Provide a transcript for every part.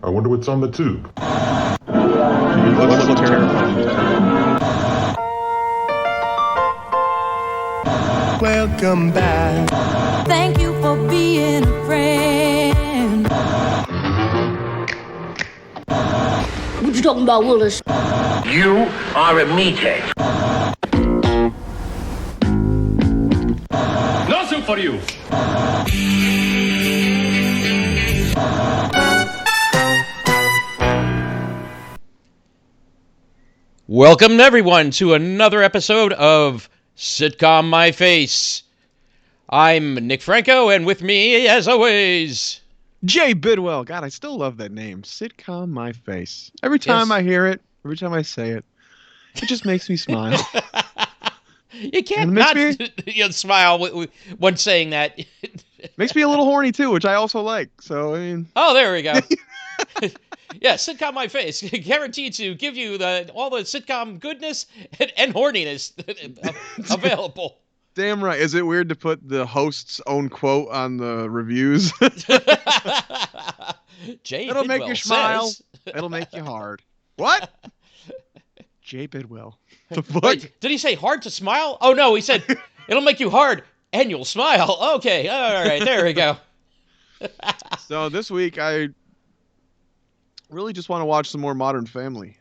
I wonder what's on the tube. Let's look terrifying. Welcome back. Thank you for being a friend. What you talking about, Willis? You are a meathead. No soup for you. Welcome, everyone, to another episode of Sitcom My Face. I'm Nick Franco, and with me, as always, Jay Bidwell. God, I still love that name. Sitcom My Face. Every time I hear it, every time I say it, it just makes me smile. You can't not smile when saying that. Makes me a little horny, too, which I also like. So, I mean... Oh, there we go. Yeah, Sitcom My Face. Guaranteed to give you all the sitcom goodness and horniness available. Damn right. Is it weird to put the host's own quote on the reviews? Jay It'll Bidwell make you smile. says... It'll make you hard. What? Jay Bidwell. The fuck? Wait, did he say hard to smile? Oh, no, he said it'll make you hard and you'll smile. Okay, all right, there we go. So this week, I really just want to watch some more Modern Family.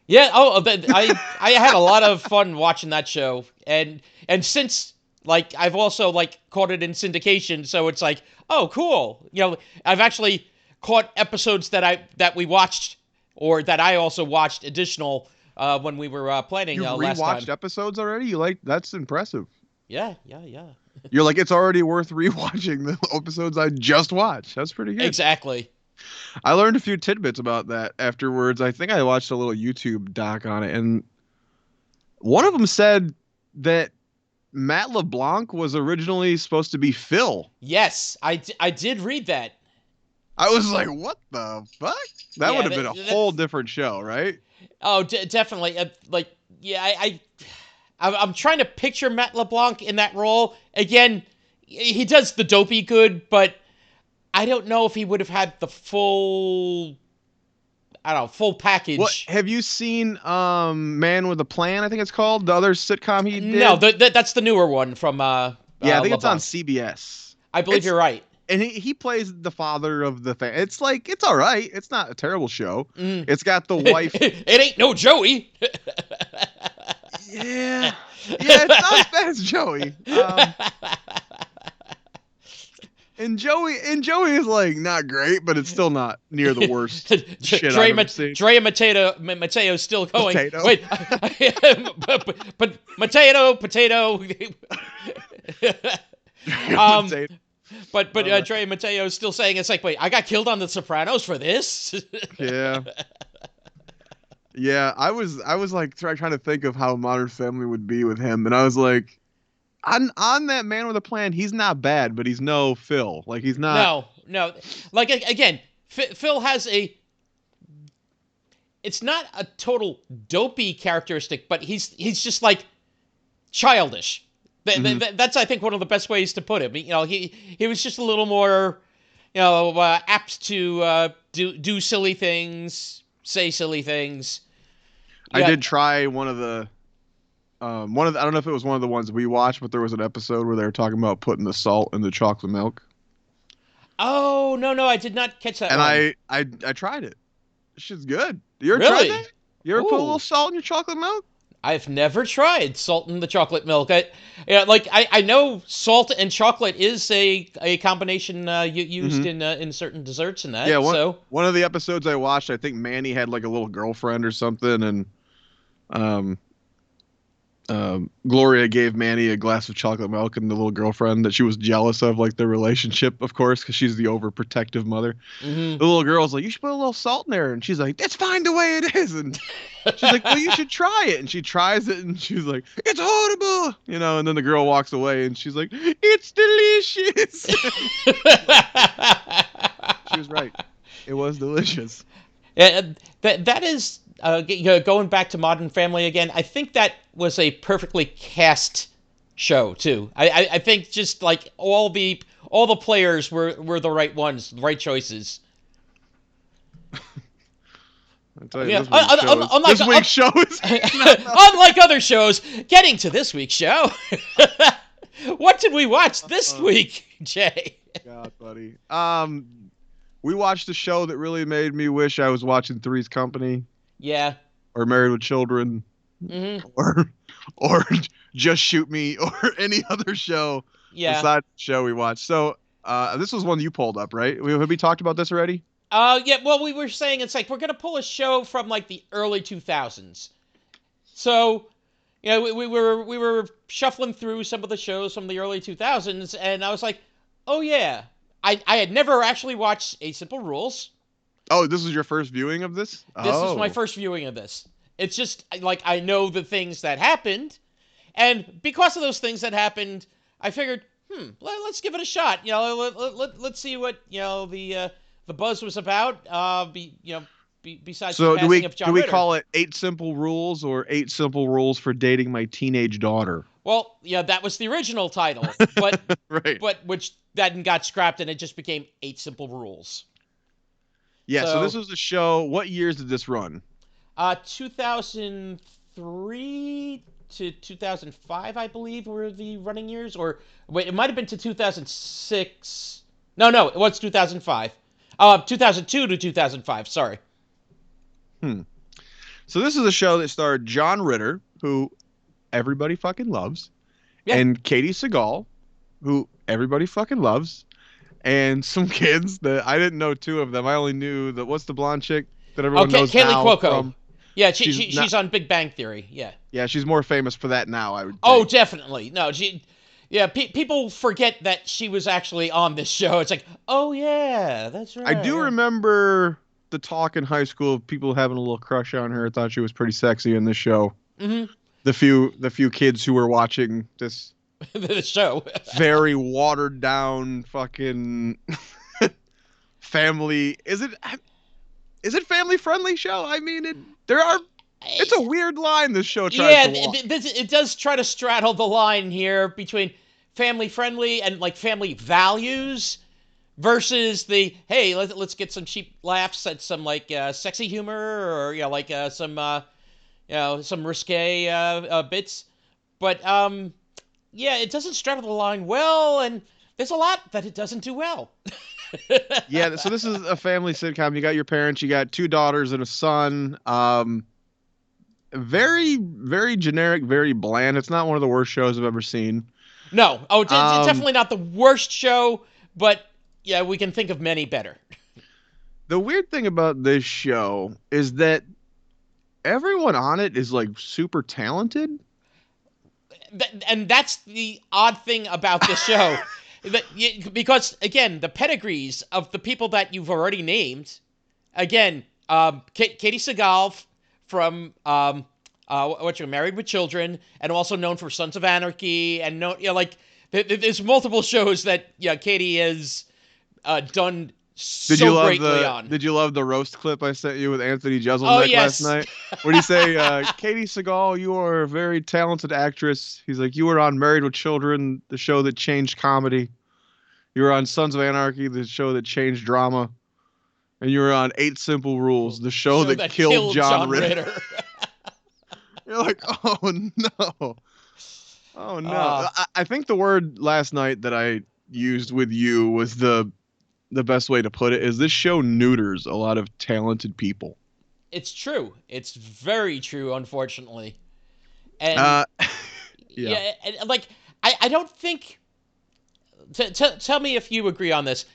Yeah, I had a lot of fun watching that show, and since I've also caught it in syndication, so it's like, oh, cool. You know, I've actually caught episodes that we watched, or that I also watched additional when we were planning last time. You've rewatched episodes already? That's impressive. Yeah. You're like, it's already worth rewatching the episodes I just watched. That's pretty good. Exactly. I learned a few tidbits about that afterwards. I think I watched a little YouTube doc on it, and one of them said that Matt LeBlanc was originally supposed to be Phil. Yes, I did read that. I was like, what the fuck? That would have been a whole different show, right? Oh, definitely. I'm trying to picture Matt LeBlanc in that role. Again, he does the dopey good, but I don't know if he would have had the full package. What, have you seen Man with a Plan, I think it's called? The other sitcom he did? No, that's the newer one from I think LeBlanc. it's on CBS. I believe you're right. And he plays the father of the family. It's all right. It's not a terrible show. It's got the wife. It ain't no Joey. Yeah, it's not as bad as Joey. And Joey is not great, but it's still not near the worst shit I've ever seen. Dre and Mateo's still going. Potato. Wait, but potato. But Dre and Mateo's still saying it's like, wait, I got killed on The Sopranos for this? Yeah. Yeah, I was trying to think of how Modern Family would be with him, and I was like, on that Man with a Plan, he's not bad, but he's no Phil. He's not. No. Again, Phil has it's not a total dopey characteristic, but he's just childish. That's, I think, one of the best ways to put him. You know, he was just a little more, apt to do silly things, say silly things. I did try one of the I don't know if it was one of the ones we watched, but there was an episode where they were talking about putting the salt in the chocolate milk. Oh, no, I did not catch that and one. I tried it. This shit's good. You ever Really? tried that? You ever put a little salt in your chocolate milk? I've never tried salt in the chocolate milk. I know salt and chocolate is a combination used in certain desserts and that. Yeah, one of the episodes I watched, I think Manny had a little girlfriend or something, and Gloria gave Manny a glass of chocolate milk, and the little girlfriend that she was jealous of, their relationship, of course, because she's the overprotective mother. The little girl's like, you should put a little salt in there, and she's like, that's fine the way it is, and she's like, well, you should try it, and she tries it, and she's like, it's horrible, and then the girl walks away, and she's like, it's delicious. She was right. It was delicious. Yeah, that is going back to Modern Family again. I think that was a perfectly cast show too. I think just all the players were the right ones, the right choices. tell you, Yeah, this week's show is unlike other shows. Getting to this week's show, what did we watch this week, Jay? God, buddy. We watched a show that really made me wish I was watching Three's Company. Yeah. Or Married with Children. Mm-hmm. Or Just Shoot Me, or any other show besides the show we watched. So this was one you pulled up, right? Have we talked about this already? Yeah. Well, we were saying it's like we're gonna pull a show from like the early 2000s. So, we were shuffling through some of the shows from the early 2000s, and I was like, oh yeah, I had never actually watched A Simple Rules. Oh, this was your first viewing of this? This was my first viewing of this. It's just like I know the things that happened, and because of those things that happened, I figured, let's give it a shot. Let's see what the buzz was about. Besides the passing of John Ritter. Do we call it 8 Simple Rules or 8 Simple Rules for Dating My Teenage Daughter? Well, yeah, that was the original title, but right. But which then got scrapped and it just became 8 Simple Rules. Yeah. So this was a show. What years did this run? 2003 to 2005, I believe, were the running years. Or wait, it might have been to 2006. No, it was 2005. 2002 to 2005. Sorry. So this is a show that starred John Ritter, who everybody fucking loves, and Katie Seagal, who everybody fucking loves, and some kids that I didn't know 2 of them. I only knew what's the blonde chick that everyone knows Kaylee now Cuoco. from. Yeah, she's on Big Bang Theory. Yeah. Yeah, she's more famous for that now, I would think. Oh, definitely. No, people forget that she was actually on this show. It's like, oh yeah, that's right. I do remember the talk in high school of people having a little crush on her. Thought she was pretty sexy in this show. Mm-hmm. The few kids who were watching this the show, very watered down fucking family. Is it family friendly show? I mean, it's a weird line this show tries to walk. It does try to straddle the line here between family friendly and like family values versus the hey, let's get some cheap laughs at some like sexy humor or some risque bits, but it doesn't straddle the line well, and there's a lot that it doesn't do well. Yeah, so this is a family sitcom. You got your parents, you got 2 daughters and a son. Very, very generic, very bland. It's not one of the worst shows I've ever seen. No. Oh, it's definitely not the worst show, but yeah, we can think of many better. The weird thing about this show is that everyone on it is like super talented. And that's the odd thing about this show. Because, again, the pedigrees of the people that you've already named, again, Katie Seagal from Married with Children, and also known for Sons of Anarchy, and there's multiple shows that Katie has done greatly on. Did you love the roast clip I sent you with Anthony Jeselnik last night? Where do you say, Katie Seagal, you are a very talented actress. He's like, you were on Married with Children, the show that changed comedy. You were on Sons of Anarchy, the show that changed drama. And you were on 8 Simple Rules, the show that killed John Ritter. You're like, oh no. Oh no. I think the word last night that I used with you was the best way to put it, is this show neuters a lot of talented people. It's true. It's very true, unfortunately. And I don't think. Tell me if you agree on this.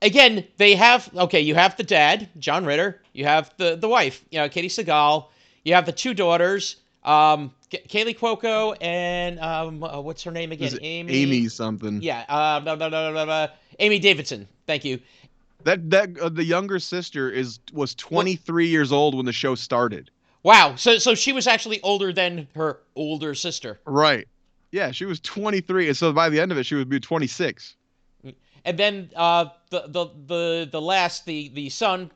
Again, you have the dad, John Ritter. You have the wife, Katie Seagal. You have the 2 daughters, Kaylee Cuoco and what's her name again? Amy something. Yeah. Amy Davidson. Thank you. That the younger sister was 23 years old when the show started. Wow. So she was actually older than her older sister. Right. Yeah, she was 23, and so by the end of it, she would be 26. And then the last the son,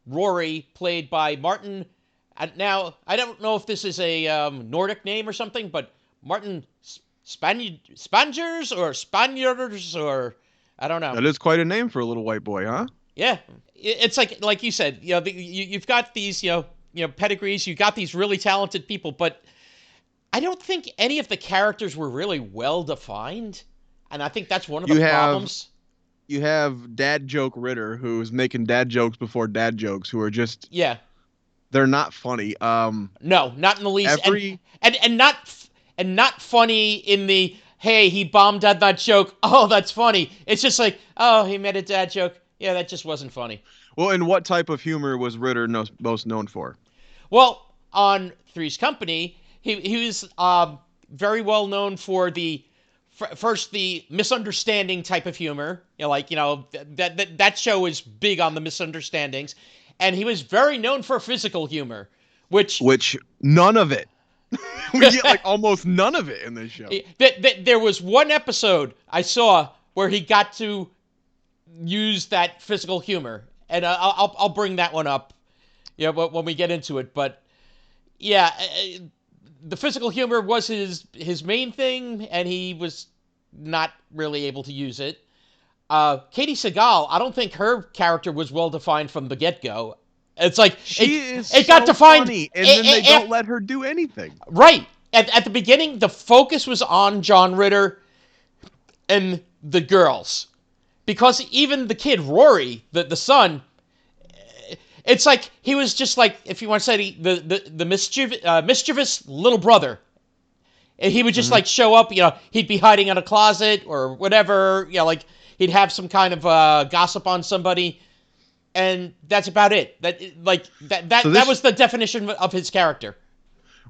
Rory, played by Martin. Now I don't know if this is a Nordic name or something, but Martin Spangers or Spaniards or I don't know. That is quite a name for a little white boy, huh? Yeah, it's like you said, you've got these, pedigrees, you got these really talented people, but I don't think any of the characters were really well defined, and I think that's one of the problems. You have Dad Joke Ritter, who's making dad jokes before dad jokes, who are just they're not funny. No, not in the least. And not funny in the hey, he bombed at that joke. Oh, that's funny. It's just like, oh, he made a dad joke. Yeah, that just wasn't funny. Well, and what type of humor was Ritter most known for? Well, on Three's Company, he was very well known for the first the misunderstanding type of humor. That show is big on the misunderstandings, and he was very known for physical humor, which none of it. We get like almost none of it in this show. There was one episode I saw where he got to use that physical humor, and I'll bring that one up, when we get into it. But yeah, the physical humor was his main thing, and he was not really able to use it. Katie Sagal, I don't think her character was well defined from the get-go. It's like it got defined, funny, and then they don't let her do anything. Right at the beginning, the focus was on John Ritter and the girls, because even the kid Rory, the son, it's like he was just like, if you want to say the mischievous little brother. And he would just like show up, he'd be hiding in a closet or whatever, like he'd have some kind of gossip on somebody, and that's about it. That was the definition of his character.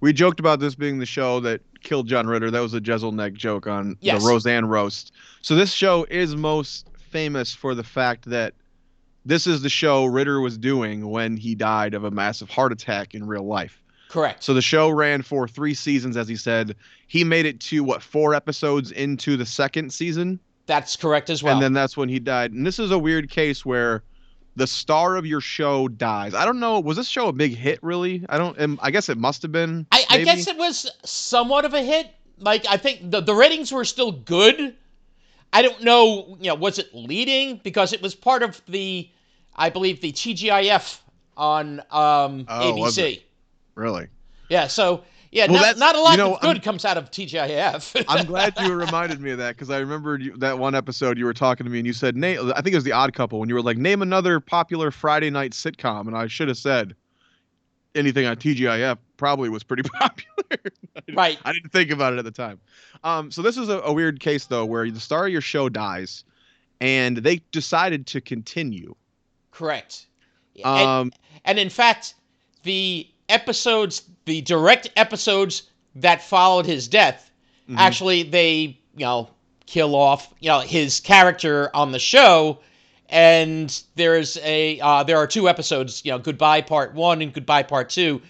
We joked about this being the show that killed John Ritter. That was a Jeselnik joke on the Roseanne roast. So this show is most famous for the fact that this is the show Ritter was doing when he died of a massive heart attack in real life. Correct. So the show ran for 3 seasons, as he said. He made it to, 4 episodes into the 2nd season? That's correct as well. And then that's when he died. And this is a weird case where the star of your show dies. I don't know. Was this show a big hit, really? I guess it must have been. I guess it was somewhat of a hit. Like, I think the ratings were still good. I don't know, was it leading? Because it was part of I believe, the TGIF on ABC. Was it? Really? Yeah, so, not a lot of good comes out of TGIF. I'm glad you reminded me of that, because I remembered that one episode you were talking to me and you said, I think it was The Odd Couple, when you were like, name another popular Friday night sitcom, and I should have said anything on TGIF probably was pretty popular. Right. I didn't think about it at the time. So this is a weird case, though, where the star of your show dies, and they decided to continue. Correct. And in fact, the direct episodes that followed his death, actually they, kill off, his character on the show, and there are 2 episodes, Goodbye Part 1 and Goodbye Part 2,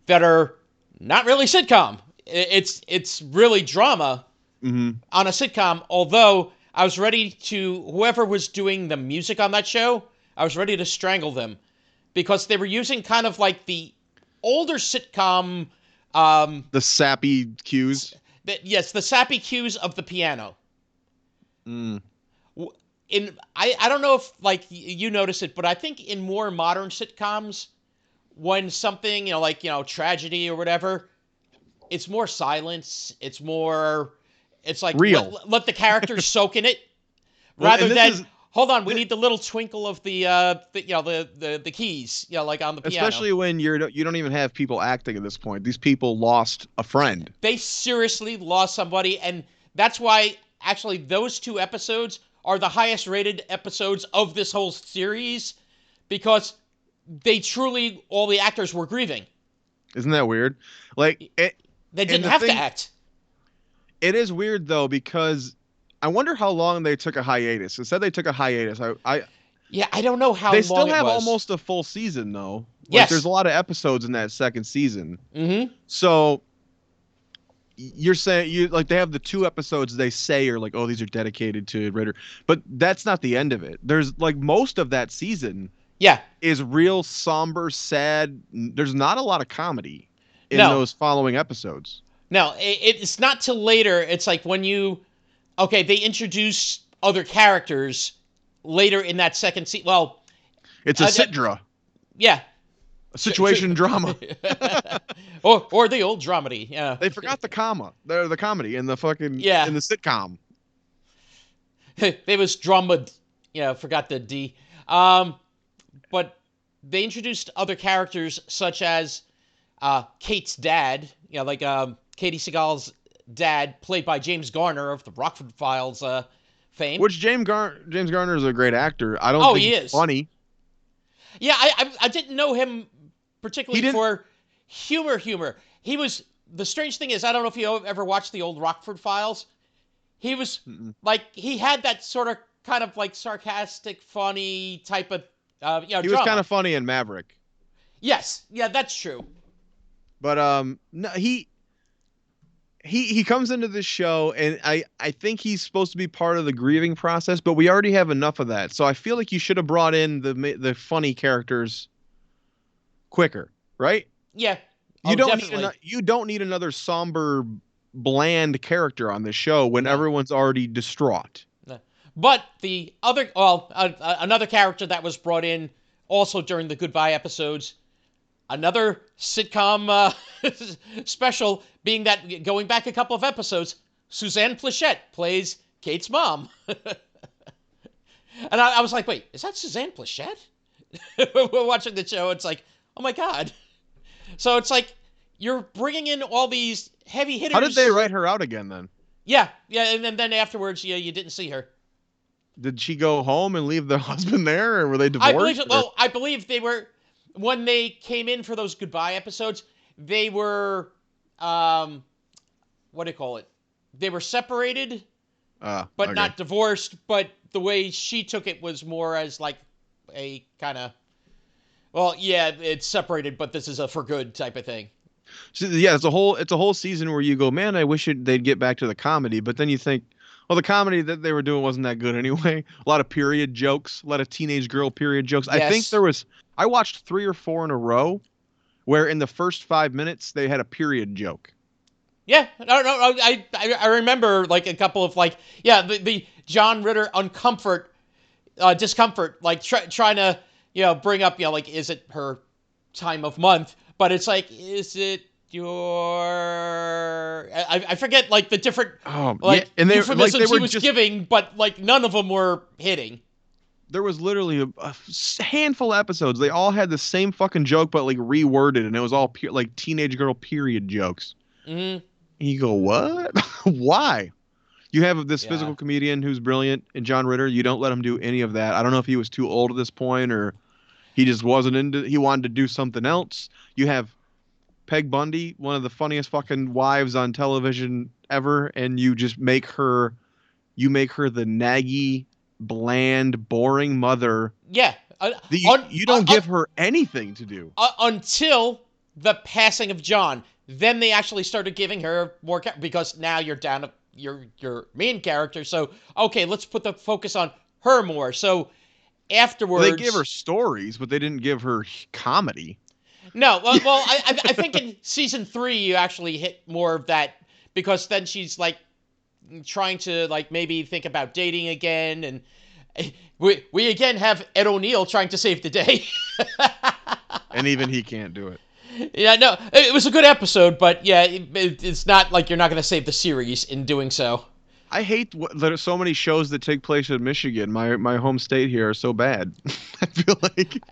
that are not really sitcom. It's really drama on a sitcom, although I was ready to, whoever was doing the music on that show, I was ready to strangle them, because they were using kind of like the older sitcom, the sappy cues. Yes, the sappy cues of the piano. I don't know if you notice it, but I think in more modern sitcoms, when something tragedy or whatever, it's more silence. It's like real. Let the characters soak in it, rather than. Hold on, we need the little twinkle of the keys, like on the piano. Especially when you don't even have people acting at this point. These people lost a friend. They seriously lost somebody, and that's why actually those 2 episodes are the highest rated episodes of this whole series, because they truly, all the actors were grieving. Isn't that weird? Like they didn't have to act. It is weird though, because I wonder how long they took a hiatus. It said they took a hiatus. I don't know how long it was. They still have almost a full season, though. Yes. There's a lot of episodes in that 2nd season. Mm-hmm. So you're saying they have the 2 episodes they say are like, oh, these are dedicated to Ritter, but that's not the end of it. There's most of that season. Yeah. Is real somber, sad. There's not a lot of comedy in those following episodes. No, it's not till later. It's like when they introduce other characters later in that 2nd season. Well, It's a sitdra, Yeah. a situation drama. or the old dramedy. Yeah. They forgot the comma. They're the comedy in the fucking Yeah. in the sitcom. They was drama. Forgot the D. But they introduced other characters such as Kate's dad. Like Katie Seagal's dad, played by James Garner of the Rockford Files fame. Which James Garner is a great actor. I don't think he he's is funny. Yeah, I didn't know him particularly for humor. He was, the strange thing is, I don't know if you ever watched the old Rockford Files. He was like, he had that sort of kind of like sarcastic, funny type of He was kind of funny in Maverick. Yes, yeah, that's true. But no, he comes into this show, and I think he's supposed to be part of the grieving process, but we already have enough of that. So I feel like you should have brought in the funny characters quicker, right? Yeah. You don't need another somber, bland character on this show when everyone's already distraught. But the other, another character that was brought in also during the Goodbye episodes, another sitcom special, being that going back a couple of episodes, Suzanne Pleshette plays Kate's mom. And I was like, wait, is that Suzanne Pleshette? We're watching the show, it's like, oh my God. So it's like, you're bringing in all these heavy hitters. How did they write her out again then? Yeah, and then afterwards, you didn't see her. Did she go home and leave their husband there, or were they divorced? I believe they were, when they came in for those Goodbye episodes, they were, what do you call it? They were separated, but okay. not divorced. But the way she took it was more as like a kind of, well, yeah, it's separated, but this is a for good type of thing. So, yeah, it's a whole season where you go, man, I wish they'd get back to the comedy, but then you think, well, the comedy that they were doing wasn't that good anyway. A lot of period jokes, a lot of teenage girl period jokes. Yes. I think I watched 3 or 4 in a row where in the first 5 minutes they had a period joke. Yeah, no, I remember like a couple of like, the John Ritter discomfort, like trying to, bring up, like, is it her time of month? But it's like, is it your, I forget like the different and euphemisms he was giving, but like none of them were hitting. There was literally a handful of episodes. They all had the same fucking joke, but like reworded, and it was all like teenage girl period jokes. Mm-hmm. And you go, what? Why? You have this physical comedian who's brilliant, and John Ritter. You don't let him do any of that. I don't know if he was too old at this point, or he just wasn't into. He wanted to do something else. You have Peg Bundy, one of the funniest fucking wives on television ever, and you just make her the naggy, bland, boring mother. Yeah. You don't give her anything to do. Until the passing of John. Then they actually started giving her more, because now you're down to your main character. So, okay, let's put the focus on her more. So afterwards... Well, they gave her stories, but they didn't give her comedy. No, well, I think in season 3 you actually hit more of that, because then she's like trying to like maybe think about dating again, and we again have Ed O'Neill trying to save the day. And even he can't do it. Yeah, no, it was a good episode, but yeah, it's not like you're not going to save the series in doing so. I hate that there's so many shows that take place in Michigan. My home state here are so bad. I feel like.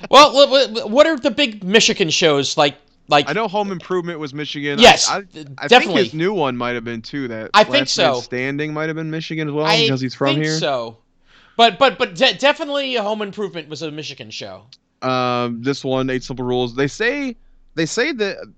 Well, what are the big Michigan shows like? I know Home Improvement was Michigan. Yes, I definitely. think his new one might have been too. I think so. Man Standing might have been Michigan as well, because he's from here. I think so. But definitely Home Improvement was a Michigan show. This one, 8 Simple Rules. They say that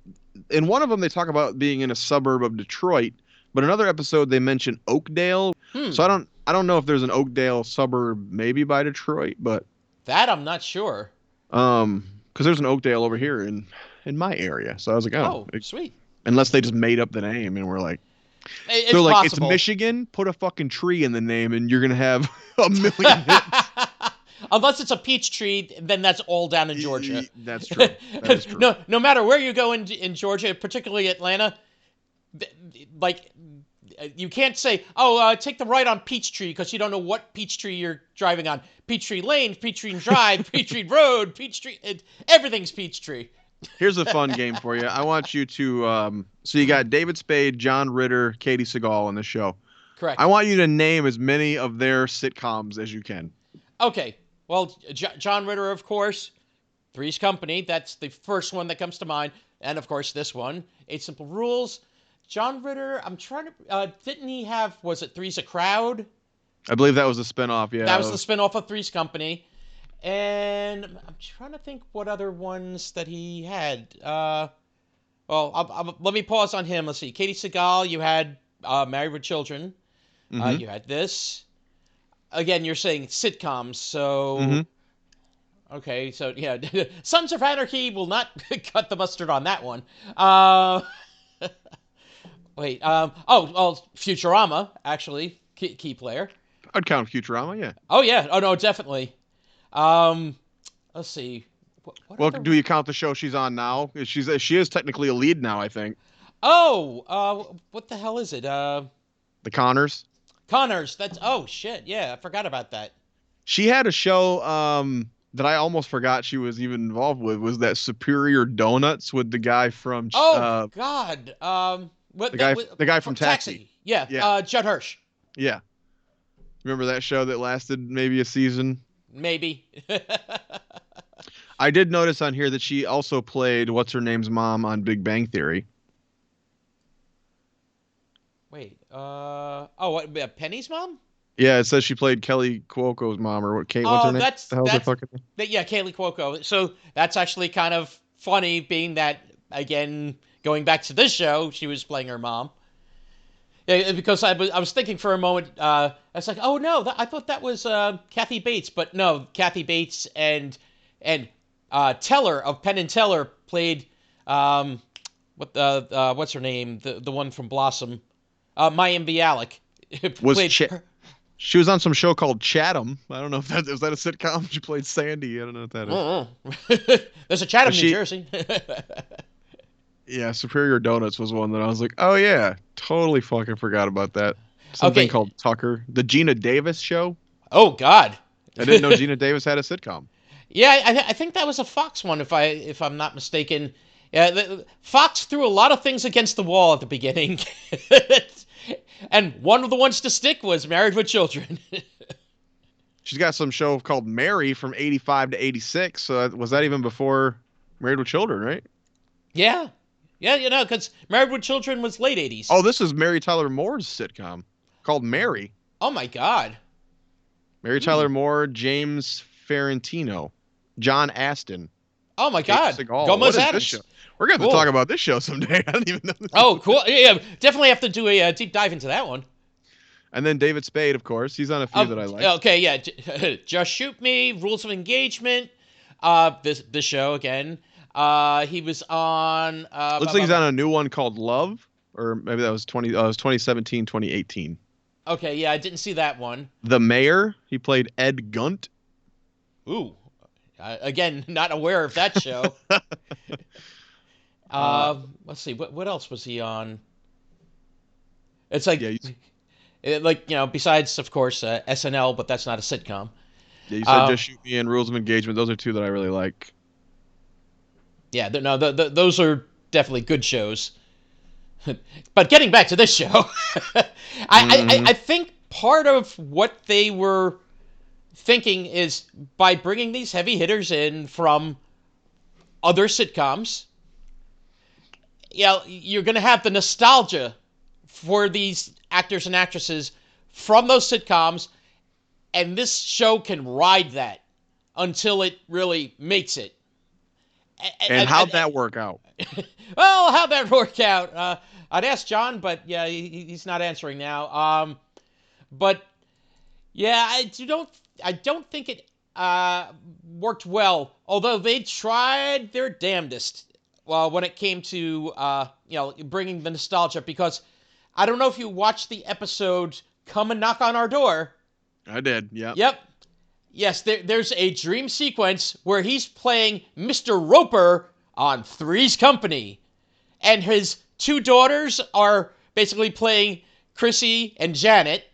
in one of them they talk about being in a suburb of Detroit, but another episode they mention Oakdale. So I don't know if there's an Oakdale suburb maybe by Detroit, but that I'm not sure. Because there's an Oakdale over here in my area, so I was like, oh sweet. Unless they just made up the name and we're like, it's so like possible. It's Michigan. Put a fucking tree in the name, and you're gonna have a million hits. Unless it's a peach tree, then that's all down in Georgia. That's true. That is true. No matter where you go in Georgia, particularly Atlanta, like you can't say, take the right on Peachtree, because you don't know what Peachtree you're driving on. Peachtree Lane, Peachtree Drive, Peachtree Road, Peachtree. Everything's Peachtree. Here's a fun game for you. I want you to so you got David Spade, John Ritter, Katie Seagal on the show. Correct. I want you to name as many of their sitcoms as you can. Okay. Well, John Ritter, of course. Three's Company. That's the first one that comes to mind. And, of course, this one. 8 Simple Rules. John Ritter, I'm trying to... didn't he have... Was it Three's a Crowd? I believe that was a spinoff, yeah. That was the spinoff of Three's Company. And I'm trying to think what other ones that he had. Let me pause on him. Let's see. Katie Seagal, you had Married with Children. Mm-hmm. You had this. Again, you're saying sitcoms, so... Mm-hmm. Okay, so, yeah. Sons of Anarchy will not cut the mustard on that one. Wait, Futurama, actually, key player. I'd count Futurama, yeah. Oh, yeah. Oh, no, definitely. Let's see. What do you count the show she's on now? She is technically a lead now, I think. Oh, what the hell is it? The Connors. Connors. Oh shit. Yeah, I forgot about that. She had a show that I almost forgot she was even involved with. Was that Superior Donuts with the guy from? Oh God. The guy from Taxi. Yeah. Judd Hirsch. Yeah. Remember that show that lasted maybe a season? Maybe. I did notice on here that she also played what's her name's mom on Big Bang Theory. Wait. Penny's mom? Yeah, it says she played Kelly Cuoco's mom, or what? Kate? What's her name? That's her fucking name? Yeah, Kaylee Cuoco. So that's actually kind of funny, being that, again, going back to this show, she was playing her mom. Yeah, because I was thinking for a moment, I was like, oh no, I thought that was Kathy Bates, but no, Kathy Bates and Teller of Penn and Teller played what's her name, the one from Blossom, Mayim Bialik. She was on some show called Chatham. I don't know if that is that a sitcom. She played Sandy. I don't know what that is. There's a Chatham, New Jersey. Yeah, Superior Donuts was one that I was like, oh yeah, totally fucking forgot about that. Something called Tucker. The Gina Davis show. Oh God. I didn't know Gina Davis had a sitcom. Yeah, I think that was a Fox one, if I'm not mistaken. Yeah, Fox threw a lot of things against the wall at the beginning. And one of the ones to stick was Married with Children. She's got some show called Mary from 85 to 86. So was that even before Married with Children, right? Yeah. Yeah, because Married with Children was late 80s. Oh, this is Mary Tyler Moore's sitcom called Mary. Oh, my God. Mary Tyler Moore, James Ferrantino, John Aston. Oh, my God. Gomez Adams. We're going to talk about this show someday. I don't even know. Oh, cool. Yeah, definitely have to do a deep dive into that one. And then David Spade, of course. He's on a few that I like. Okay, yeah. Just Shoot Me, Rules of Engagement, this show again. He was on... Looks like he's on a new one called Love, or maybe that was 2017, 2018. Okay, yeah, I didn't see that one. The Mayor, he played Ed Gunt. Ooh. Again, not aware of that show. Let's see, what else was he on? It's like, besides, of course, SNL, but that's not a sitcom. Yeah, you said Just Shoot Me and Rules of Engagement. Those are two that I really like. Yeah, those are definitely good shows. But getting back to this show, I think part of what they were thinking is by bringing these heavy hitters in from other sitcoms, you're going to have the nostalgia for these actors and actresses from those sitcoms, and this show can ride that until it really makes it. And how'd that work out? Well, how'd that work out? I'd ask John, but yeah, he's not answering now. But yeah, I don't think it worked well. Although they tried their damnedest when it came to bringing the nostalgia. Because I don't know if you watched the episode "Come and Knock on Our Door." I did. Yeah. Yep. Yes, there's a dream sequence where he's playing Mr. Roper on Three's Company. And his two daughters are basically playing Chrissy and Janet.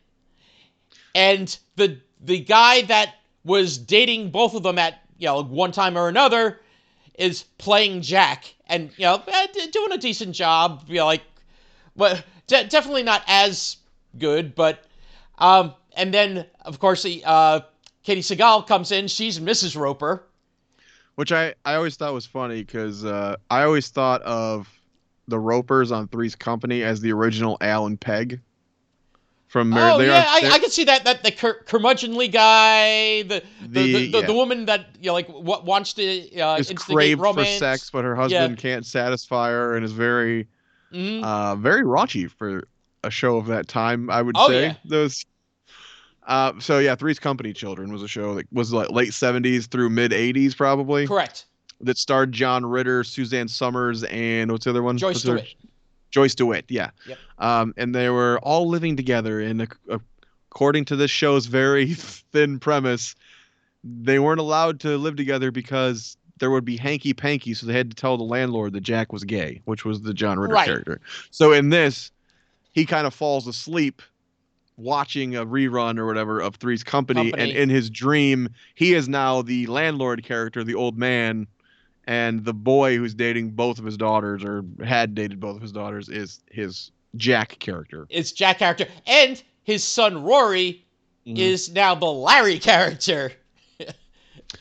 And the guy that was dating both of them at one time or another, is playing Jack and doing a decent job. But definitely not as good. But and then of course Katie Sagal comes in. She's Mrs. Roper, which I always thought was funny because I always thought of the Ropers on Three's Company as the original Al and Peg. From I can see that the curmudgeonly guy, the woman that wants to instigate craved romance for sex, but her husband can't satisfy her, and is very very raunchy for a show of that time. I would say yeah. Those. So yeah, Three's Company Children was a show that was like late 70s through mid 80s probably. Correct. That starred John Ritter, Suzanne Summers, and what's the other one? Joyce DeWitt. Joyce DeWitt, yeah. Yep. And they were all living together, and according to this show's very thin premise, they weren't allowed to live together because there would be hanky-panky, so they had to tell the landlord that Jack was gay, which was the John Ritter character. So in this, he kind of falls asleep watching a rerun or whatever of Three's Company, and in his dream, he is now the landlord character, the old man, and the boy who's dating both of his daughters, or had dated both of his daughters, is his Jack character. It's Jack character. And his son Rory is now the Larry character.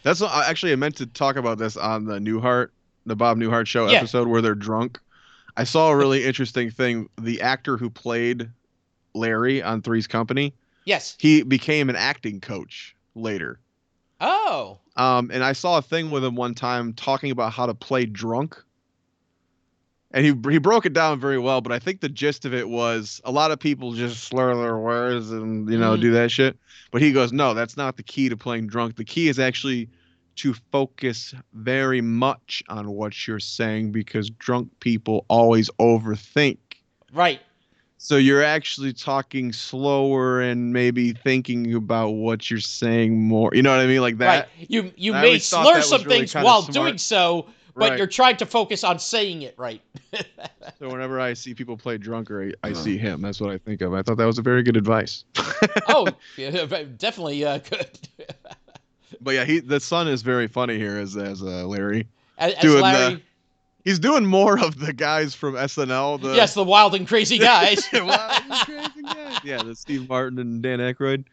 That's what, actually, I meant to talk about this on the Bob Newhart show episode where they're drunk. I saw a really interesting thing. The actor who played Larry on Three's Company, yes, he became an acting coach later. Oh. And I saw a thing with him one time talking about how to play drunk. And he broke it down very well, but I think the gist of it was a lot of people just slur their words and, do that shit. But he goes, no, that's not the key to playing drunk. The key is actually to focus very much on what you're saying, because drunk people always overthink. Right. So you're actually talking slower and maybe thinking about what you're saying more. You know what I mean? Like that. Right. You may slur some things while doing so, but you're trying to focus on saying it right. So whenever I see people play drunker, I see him. That's what I think of. I thought that was a very good advice. Oh, yeah, definitely good. But yeah, the son is very funny here as Larry. As Larry. He's doing more of the guys from SNL. Yes, the wild and crazy guys. Wild and crazy guys. Yeah, the Steve Martin and Dan Aykroyd.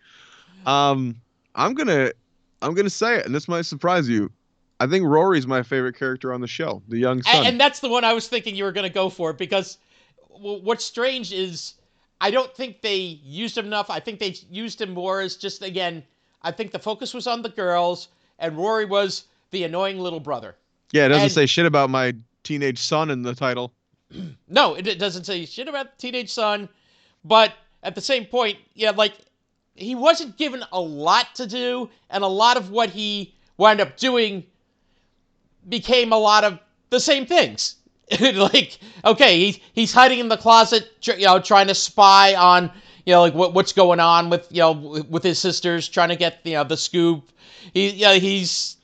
I'm gonna say it, and this might surprise you. I think Rory's my favorite character on the show, the young son. And that's the one I was thinking you were gonna go for, because what's strange is I don't think they used him enough. I think they used him more as just, again, I think the focus was on the girls, and Rory was the annoying little brother. Yeah, it doesn't say shit about my teenage son in the title. No, it doesn't say shit about the teenage son, but at the same point, he wasn't given a lot to do, and a lot of what he wound up doing became a lot of the same things. Okay, he's hiding in the closet, trying to spy on, what's going on with, with his sisters, trying to get, the scoop. He's.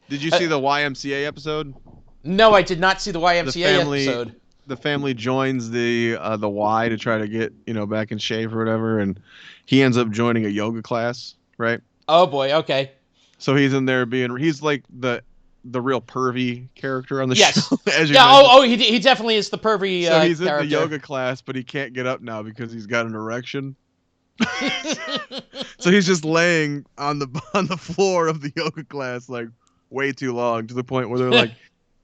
Did you see the YMCA episode? No, I did not see the YMCA episode. The family joins the Y to try to get, back in shape or whatever, and he ends up joining a yoga class, right? Oh boy, okay. So he's in there he's like the real pervy character on the show. He definitely is the pervy So he's character. in the yoga class, but he can't get up now because he's got an erection. So he's just laying on the floor of the yoga class like way too long, to the point where they're like,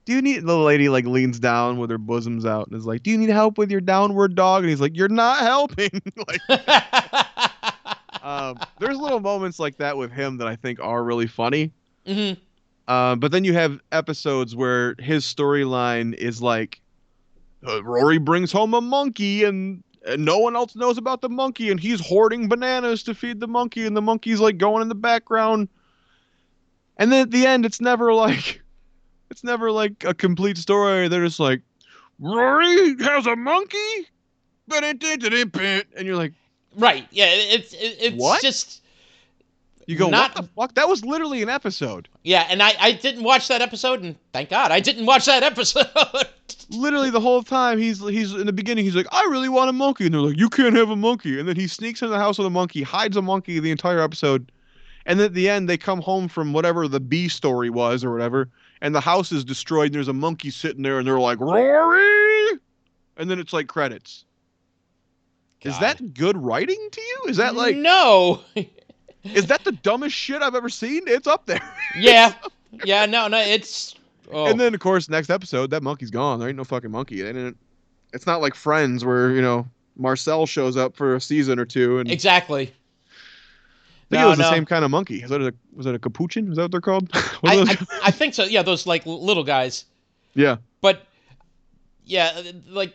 do you need, the lady like leans down with her bosoms out and is like, do you need help with your downward dog? And he's like, you're not helping. There's little moments like that with him that I think are really funny. Mm-hmm. But then you have episodes where his storyline is like, Rory brings home a monkey and no one else knows about the monkey, and he's hoarding bananas to feed the monkey, and the monkey's like going in the background. And then at the end, it's never like a complete story. They're just like, Rory has a monkey? And you're like, right. Yeah, it's what? Just... You go, what the fuck? That was literally an episode. Yeah, and I didn't watch that episode, and thank God I didn't watch that episode. Literally the whole time, he's in the beginning, he's like, I really want a monkey. And they're like, you can't have a monkey. And then he sneaks in the house with a monkey, hides a monkey the entire episode. And at the end, they come home from whatever the B story was or whatever, and the house is destroyed, and there's a monkey sitting there, and they're like, Rory! And then it's like credits. God. Is that good writing to you? Is that like... No! Is that the dumbest shit I've ever seen? It's up there. Yeah. Yeah, no, it's... Oh. And then, of course, next episode, that monkey's gone. There ain't no fucking monkey. It's not like Friends where, Marcel shows up for a season or two. And exactly. I think it was the same kind of monkey. Was it a capuchin? Is that what they're called? I think so. Yeah, those like little guys. Yeah. But yeah,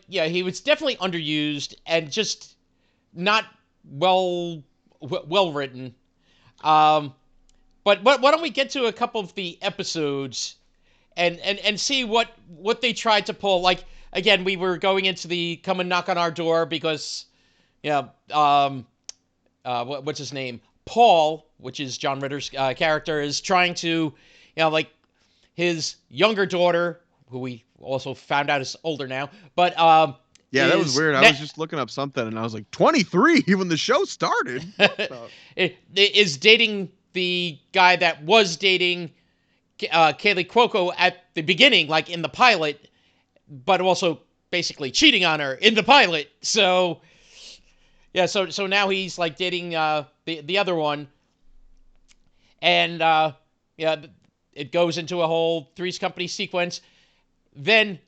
he was definitely underused and just not well written. But why don't we get to a couple of the episodes and see what they tried to pull? Like again, we were going into the come and knock on our door because what's his name? Paul, which is John Ritter's character, is trying to, his younger daughter, who we also found out is older now, but yeah, that was weird. I was just looking up something, and I was like, 23 when the show started. Is dating the guy that was dating Kaylee Cuoco at the beginning, like in the pilot, but also basically cheating on her in the pilot. So yeah, so now he's like dating the other one, and it goes into a whole Three's Company sequence. Then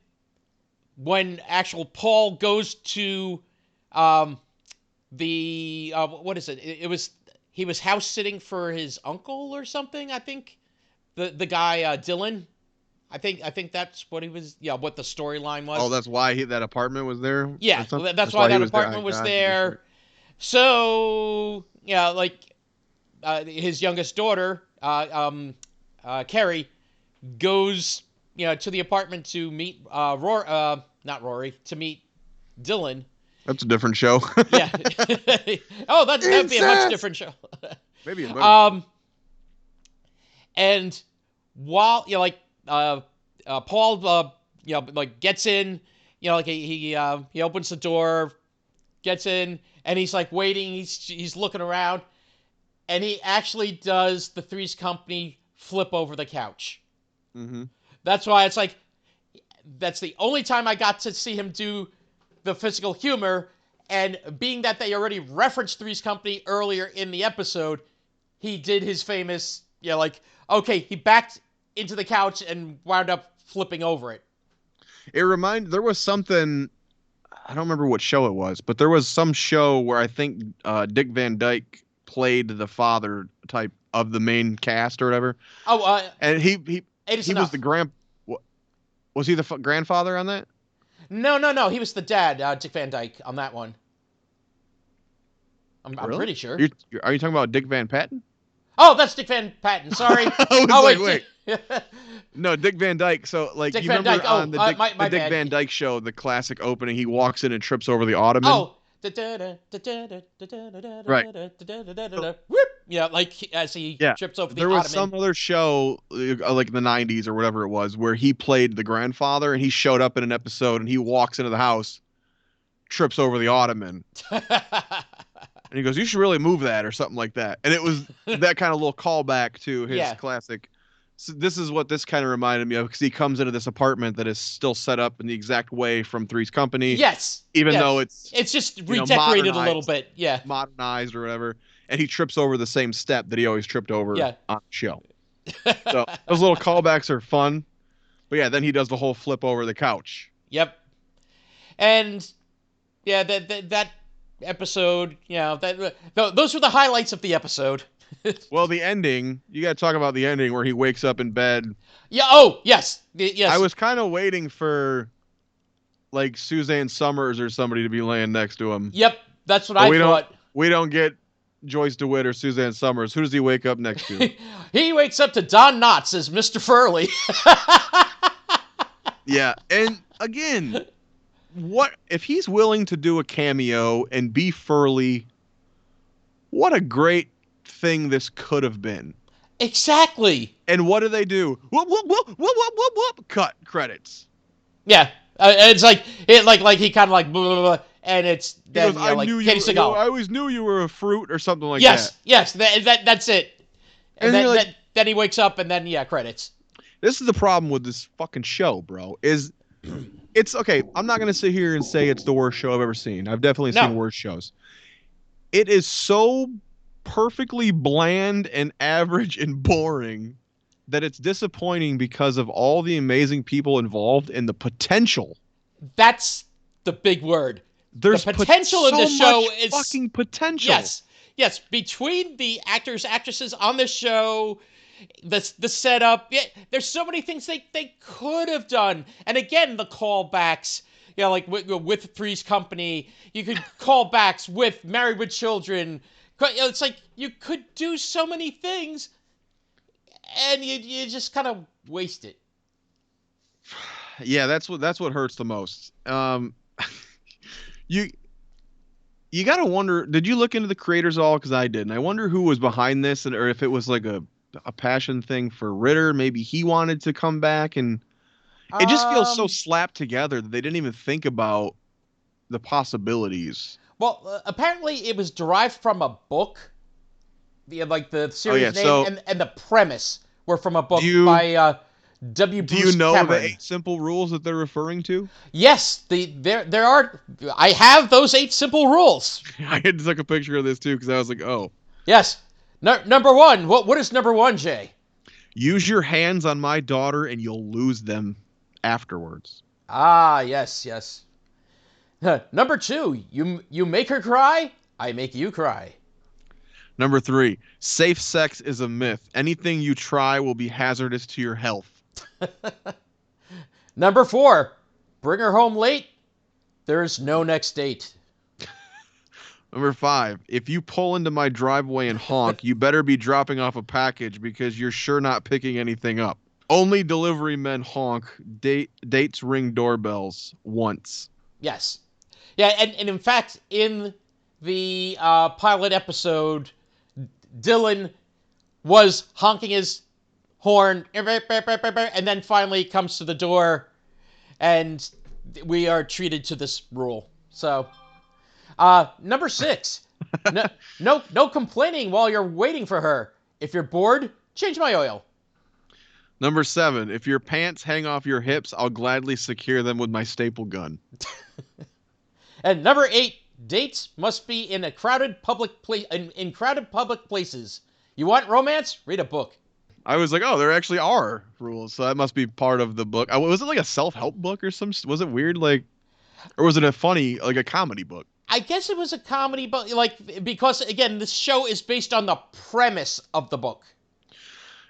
when actual Paul goes to the what is it? He was house sitting for his uncle or something. I think the guy Dylan. I think that's what he was. Yeah, what the storyline was. Oh, that's why that apartment was there. Yeah, that's why that apartment was there. So yeah, his youngest daughter, Carrie, goes to the apartment to meet not Rory, to meet Dylan. That's a different show. Yeah. Oh, that'd be a much different show. Maybe a better. And while Paul gets in, he opens the door, gets in, and he's like waiting. He's looking around, and he actually does the Three's Company flip over the couch. Mm-hmm. That's why it's like that's the only time I got to see him do the physical humor, and being that they already referenced Three's Company earlier in the episode, he did his famous, he backed into the couch and wound up flipping over it. There was something, I don't remember what show it was, but there was some show where I think Dick Van Dyke played the father type of the main cast or whatever. Oh, and he was the was he the grandfather on that? No. He was the dad, Dick Van Dyke, on that one. I'm pretty sure. Are you talking about Dick Van Patten? Oh, that's Dick Van Patten. Sorry. Wait. No, Dick Van Dyke. So, Dick you Van remember Dyke. on the Dick, my Dick bad. Van Dyke show, the classic opening, he walks in and trips over the ottoman? Oh. Right. Whoop. Yeah, as he trips over the ottoman. There was some other show, like in the 90s or whatever it was, where he played the grandfather, and he showed up in an episode, and he walks into the house, trips over the ottoman. And he goes, "You should really move that," or something like that. And it was that kind of little callback to his classic. So this is what this kind of reminded me of, because he comes into this apartment that is still set up in the exact way from Three's Company. Yes. Even though it's just redecorated a little bit. Yeah. Modernized or whatever. And he trips over the same step that he always tripped over on the show. So those little callbacks are fun. But yeah, then he does the whole flip over the couch. Yep. And yeah, that episode, those were the highlights of the episode. Well, the ending, you got to talk about the ending where he wakes up in bed. Yeah. Oh, yes. Yes. I was kind of waiting for like Suzanne Summers or somebody to be laying next to him. Yep. That's what I thought. We don't get Joyce DeWitt or Suzanne Summers. Who does he wake up next to? He wakes up to Don Knotts as Mr. Furley. Yeah. And again, what if he's willing to do a cameo and be Furley? What a great thing this could have been. Exactly. And what do they do? Whoop, whoop, whoop, whoop, whoop, whoop, whoop. Cut credits. Yeah. It's like he kind of like blah, blah, blah, and it's then goes, Katie Seagal. I always knew you were a fruit or something like that. Yes, that's it. And And you're like, then he wakes up, and then credits. this is the problem with this fucking show, bro. Is it's okay. I'm not gonna sit here and say it's the worst show I've ever seen. I've definitely No. seen worse shows. It is so perfectly bland and average and boring that it's disappointing because of all the amazing people involved and the potential. That's the big word. There's the potential in this show is fucking potential. Yes. Between the actors, actresses on the show, the setup, there's so many things they could have done. And again, the callbacks, like with Three's Company, you could callbacks with Married with Children. It's like you could do so many things, and you just kind of waste it. Yeah, that's what hurts the most. You gotta wonder. Did you look into the creators at all? Because I didn't. I wonder who was behind this, or if it was like a passion thing for Ritter. Maybe he wanted to come back, and it just feels so slapped together that they didn't even think about the possibilities. Well, apparently it was derived from a book. Like the series name and the premise were from a book by W. Bruce Do you know Cameron. the 8 simple rules that they're referring to? Yes, there are. I have those 8 simple rules. I had to take a picture of this too because I was like, oh. Yes. Number 1. What is number 1, Jay? Use your hands on my daughter and you'll lose them afterwards. Ah, yes. Number 2. You make her cry, I make you cry. Number 3. Safe sex is a myth. Anything you try will be hazardous to your health. Number 4. Bring her home late. There's no next date. Number 5. If you pull into my driveway and honk, you better be dropping off a package because you're sure not picking anything up. Only delivery men honk. Dates ring doorbells once. Yes. Yeah, and in fact, in the pilot episode, Dylan was honking his horn, and then finally comes to the door, and we are treated to this rule. So, number 6, no complaining while you're waiting for her. If you're bored, change my oil. Number 7, if your pants hang off your hips, I'll gladly secure them with my staple gun. And number 8, dates must be in a crowded public place. In crowded public places. You want romance? Read a book. I was like, oh, there actually are rules, so that must be part of the book. Was it like a self-help book or some? Was it weird, like, or was it a funny, like a comedy book? I guess it was a comedy book, like, because again, this show is based on the premise of the book.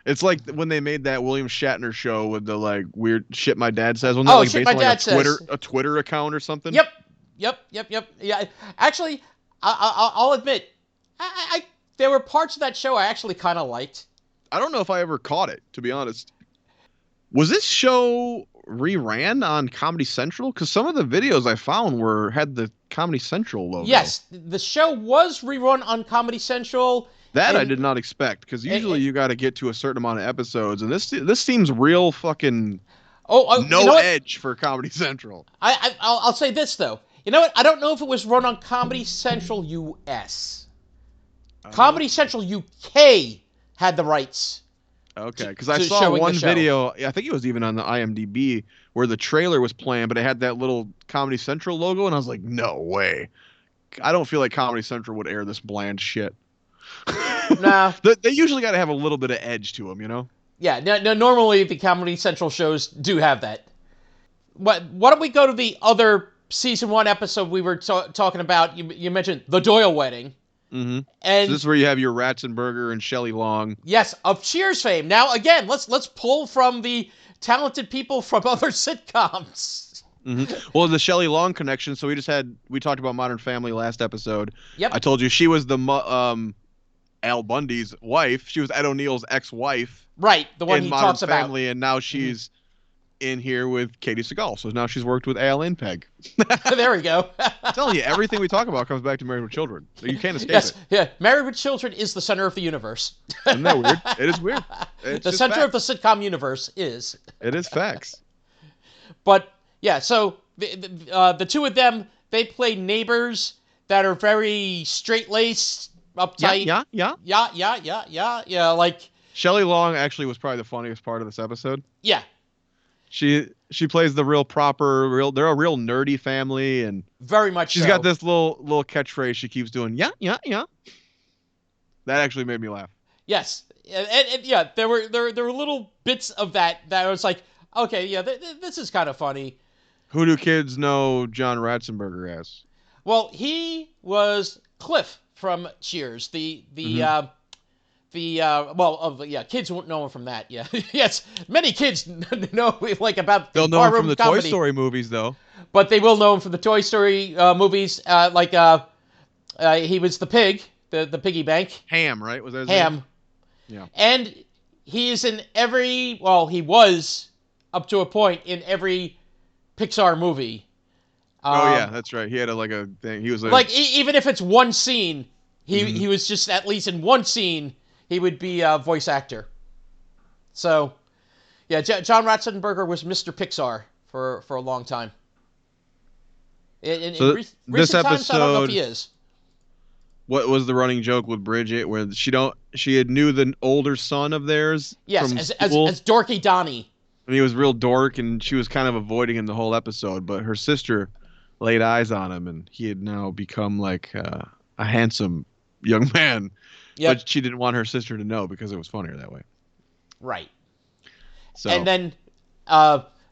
It's like when they made that William Shatner show with the like weird shit my dad says. Wasn't Oh, that like shit based my on like dad says. a Twitter account or something? Yep. Yeah, actually, I'll admit, I there were parts of that show I actually kind of liked. I don't know if I ever caught it, to be honest. Was this show reran on Comedy Central? Because some of the videos I found had the Comedy Central logo. Yes, the show was rerun on Comedy Central. That I did not expect, because usually you got to get to a certain amount of episodes, and this seems real fucking no edge for Comedy Central. I'll say this though. You know what? I don't know if it was run on Comedy Central US. Comedy Central UK had the rights. Okay, because I saw one video, I think it was even on the IMDb, where the trailer was playing, but it had that little Comedy Central logo, and I was like, no way. I don't feel like Comedy Central would air this bland shit. Nah. They usually got to have a little bit of edge to them, you know? Yeah, no, normally the Comedy Central shows do have that. Why don't we go to the other season 1 episode we were talking about? You mentioned the Doyle wedding. Mm-hmm. And so this is where you have your Ratzenberger and Shelley Long. Yes, of Cheers fame. Now, again, let's pull from the talented people from other sitcoms. Mm-hmm. Well, the Shelley Long connection. So we talked about Modern Family last episode. Yep. I told you she was the Al Bundy's wife. She was Ed O'Neill's ex-wife. Right, the one he Modern talks about. Family, and now she's in here with Katie Seagal. So now she's worked with Al and Peg. There we go. I'm telling you, everything we talk about comes back to Married with Children. You can't escape it. Yeah. Married with Children is the center of the universe. Isn't that weird? It is weird. It's the center of the sitcom universe is. It is facts. But yeah, so the two of them, they play neighbors that are very straight-laced, uptight. Yeah. Yeah. Like Shelley Long actually was probably the funniest part of this episode. Yeah. She plays the real proper. They're a real nerdy family, and very much. She's got this little catchphrase she keeps doing. Yeah, yeah, yeah. That actually made me laugh. Yes, and yeah, there were little bits of that I was like, okay, yeah, this is kind of funny. Who do kids know John Ratzenberger as? Well, he was Cliff from Cheers. Kids won't know him from that. Yeah, yes, many kids know like about. They'll know him from the Toy Story movies, though. But they will know him from the Toy Story movies. He was the pig, the piggy bank. Ham, right? Was that his Ham? name? Yeah. And he's in every. Well, he was up to a point in every Pixar movie. Yeah, that's right. He had a thing. He was even if it's one scene, he was just at least in one scene. He would be a voice actor. So, yeah, John Ratzenberger was Mr. Pixar for a long time. In recent times, I don't know if he is. What was the running joke with Bridget, where she had knew the older son of theirs? Yes, from as Dorky Donnie. And he was real dork, and she was kind of avoiding him the whole episode. But her sister laid eyes on him, and he had now become like a handsome young man. Yep. But she didn't want her sister to know because it was funnier that way. Right. So. And then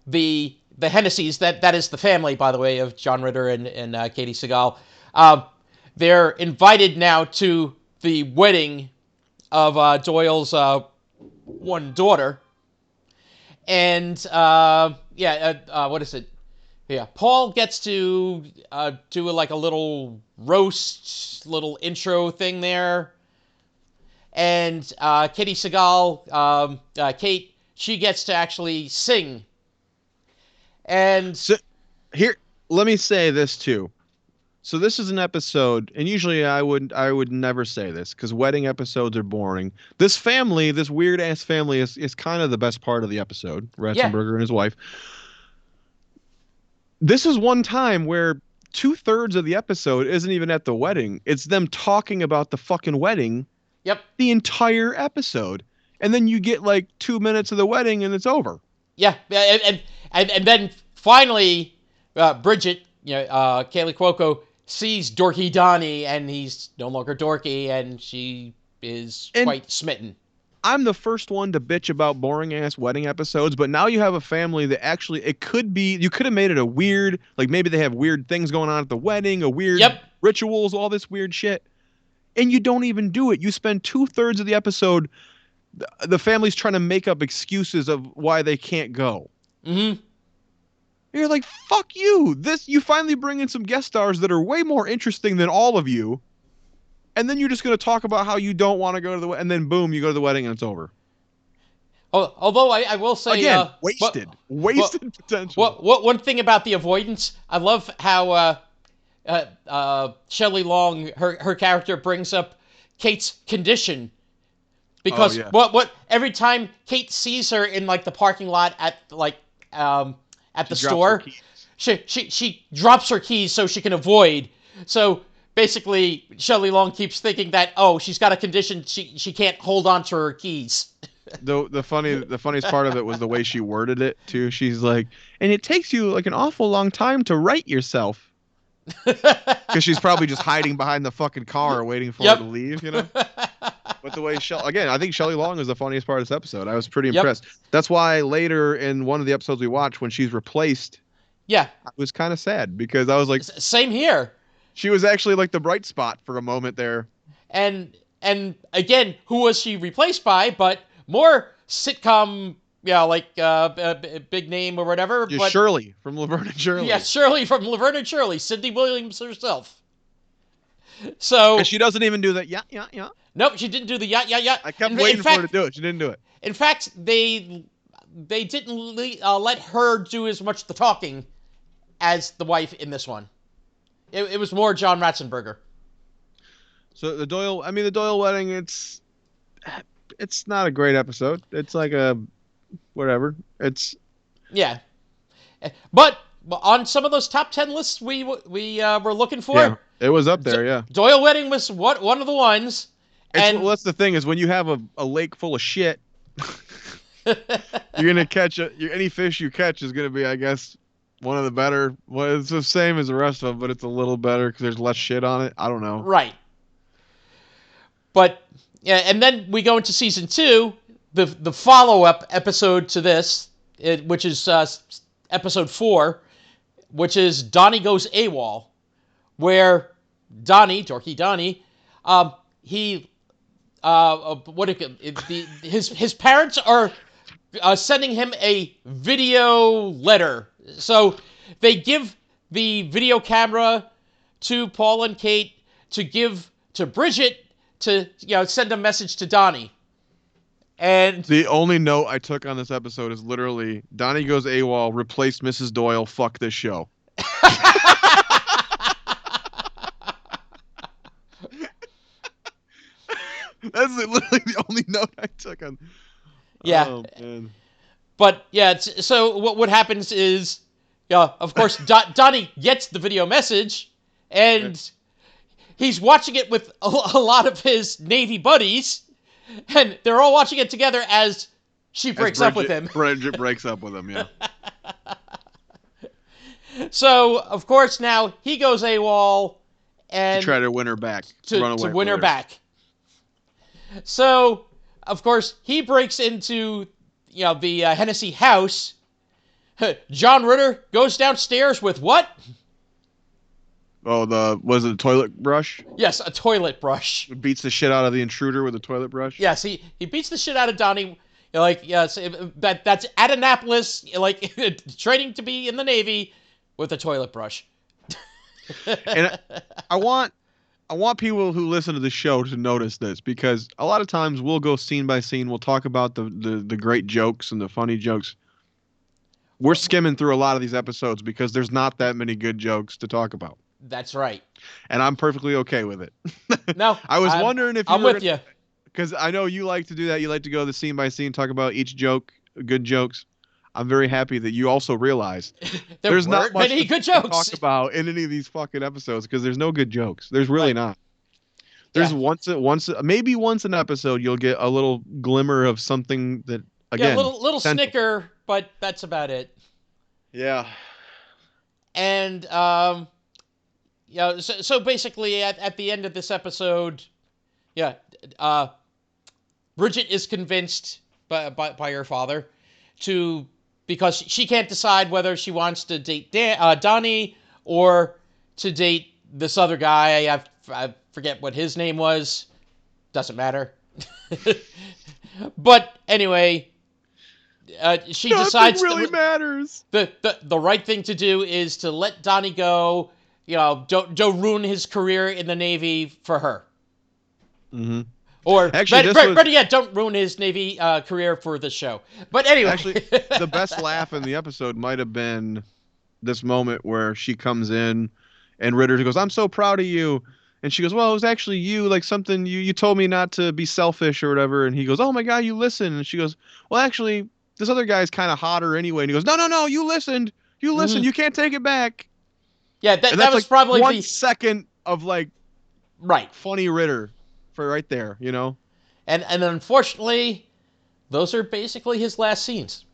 the Hennessy's, that is the family, by the way, of John Ritter and Katie Seagal. They're invited now to the wedding of Doyle's one daughter. And, what is it? Yeah, Paul gets to do like a little roast, little intro thing there. And Katie Seagal, Kate, she gets to actually sing. And so, here, let me say this too. So this is an episode, and usually I would never say this because wedding episodes are boring. This family, this weird ass family, is kind of the best part of the episode. Ratzenberger and his wife. This is one time where 2/3 of the episode isn't even at the wedding. It's them talking about the fucking wedding. Yep. The entire episode, and then you get like 2 minutes of the wedding, and it's over. Yeah, and then finally, Bridget, Kaylee Cuoco sees Dorky Donnie, and he's no longer dorky, and she is quite smitten. I'm the first one to bitch about boring ass wedding episodes, but now you have a family that actually you could have made it a weird, like maybe they have weird things going on at the wedding, rituals, all this weird shit. And you don't even do it. You spend 2/3 of the episode, the family's trying to make up excuses of why they can't go. Mm-hmm. You're like, fuck you. You finally bring in some guest stars that are way more interesting than all of you. And then you're just going to talk about how you don't want to go to the wedding. And then boom, you go to the wedding and it's over. Although I will say... Again, wasted potential. One thing about the avoidance, I love how... Shelley Long, her character brings up Kate's condition because what every time Kate sees her in like the parking lot at the store, she drops her keys so she can avoid. So basically, Shelley Long keeps thinking that she's got a condition, she can't hold on to her keys. The funniest part of it was the way she worded it too. She's like, and it takes you like an awful long time to right yourself. Because she's probably just hiding behind the fucking car waiting for her to leave, But the way I think Shelley Long is the funniest part of this episode. I was pretty impressed. That's why later in one of the episodes we watched, when she's replaced, I was kind of sad because I was like, same here. She was actually like the bright spot for a moment there. And again, who was she replaced by? But more sitcom. Yeah, like a big name or whatever. Yeah, Shirley from Laverne and Shirley. Yeah, Shirley from Laverne and Shirley. Cindy Williams herself. So... And she doesn't even do that, yeah. Nope, she didn't do the yeah. I kept waiting for her to do it. She didn't do it. In fact, they didn't let her do as much the talking as the wife in this one. It was more John Ratzenberger. So the Doyle wedding, it's not a great episode. It's like a... whatever. It's but on some of those top 10 lists we were looking for, it was up there. Doyle wedding was one of the ones, And well, that's the thing is when you have a lake full of shit, you're gonna catch any fish you catch is gonna be, I guess, one of the better. Well, it's the same as the rest of them, but it's a little better because there's less shit on it. I don't know. right. But yeah, and then we go into season 2, the follow-up episode to this, which is episode 4, which is Donnie Goes AWOL, where Dorky Donnie, his parents are sending him a video letter. So they give the video camera to Paul and Kate to give to Bridget to send a message to Donnie. And the only note I took on this episode is literally Donnie Goes AWOL, replace Mrs. Doyle, fuck this show. That's literally the only note I took on. Yeah. Oh, man. But yeah, so what happens is, of course, Donnie gets the video message, and he's watching it with a lot of his Navy buddies, and they're all watching it together as she breaks up with him. Bridget breaks up with him, yeah. So, of course, now he goes AWOL and to try to win her back. To win her back. So, of course, he breaks into the Hennessy house. John Ritter goes downstairs with what? Oh, was it a toilet brush? Yes, a toilet brush. Beats the shit out of the intruder with a toilet brush? Yes, he beats the shit out of Donnie. That's at Annapolis, training to be in the Navy with a toilet brush. And I want people who listen to the show to notice this, because a lot of times we'll go scene by scene. We'll talk about the great jokes and the funny jokes. We're skimming through a lot of these episodes because there's not that many good jokes to talk about. That's right. And I'm perfectly okay with it. No, I was wondering if I'm with you. Because I know you like to do that. You like to go the scene by scene, talk about each joke, good jokes. I'm very happy that you also realize there's not much many good jokes to talk about in any of these fucking episodes, because there's no good jokes. There's really not. There's maybe once an episode you'll get a little glimmer of something that, again, a little snicker, but that's about it. Yeah. And so basically at the end of this episode, Bridget is convinced by her father because she can't decide whether she wants to date Donnie or to date this other guy. I forget what his name was. Doesn't matter. But anyway, she decides really matters. The right thing to do is to let Donnie go. Don't ruin his career in the Navy for her. Mm-hmm. Or actually, better yet, don't ruin his Navy career for the show. But anyway, actually, the best laugh in the episode might have been this moment where she comes in and Ritter goes, "I'm so proud of you," and she goes, "Well, it was actually you, like something you told me not to be selfish or whatever." And he goes, "Oh my God, you listened." And she goes, "Well, actually, this other guy's kind of hotter anyway." And he goes, No, you listened. You listened. Mm-hmm. You can't take it back." Yeah, that was like probably 1 second of funny Ritter for right there, And unfortunately, those are basically his last scenes.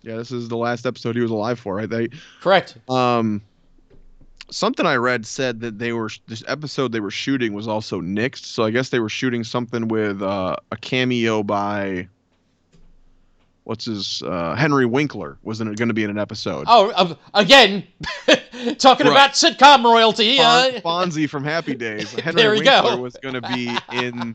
Yeah, this is the last episode he was alive for, right? Correct. Something I read said that this episode they were shooting was also nixed, so I guess they were shooting something with a cameo by Henry Winkler was going to be in an episode. Oh, again, talking about sitcom royalty. Fonzie from Happy Days. Henry Winkler was going to be in.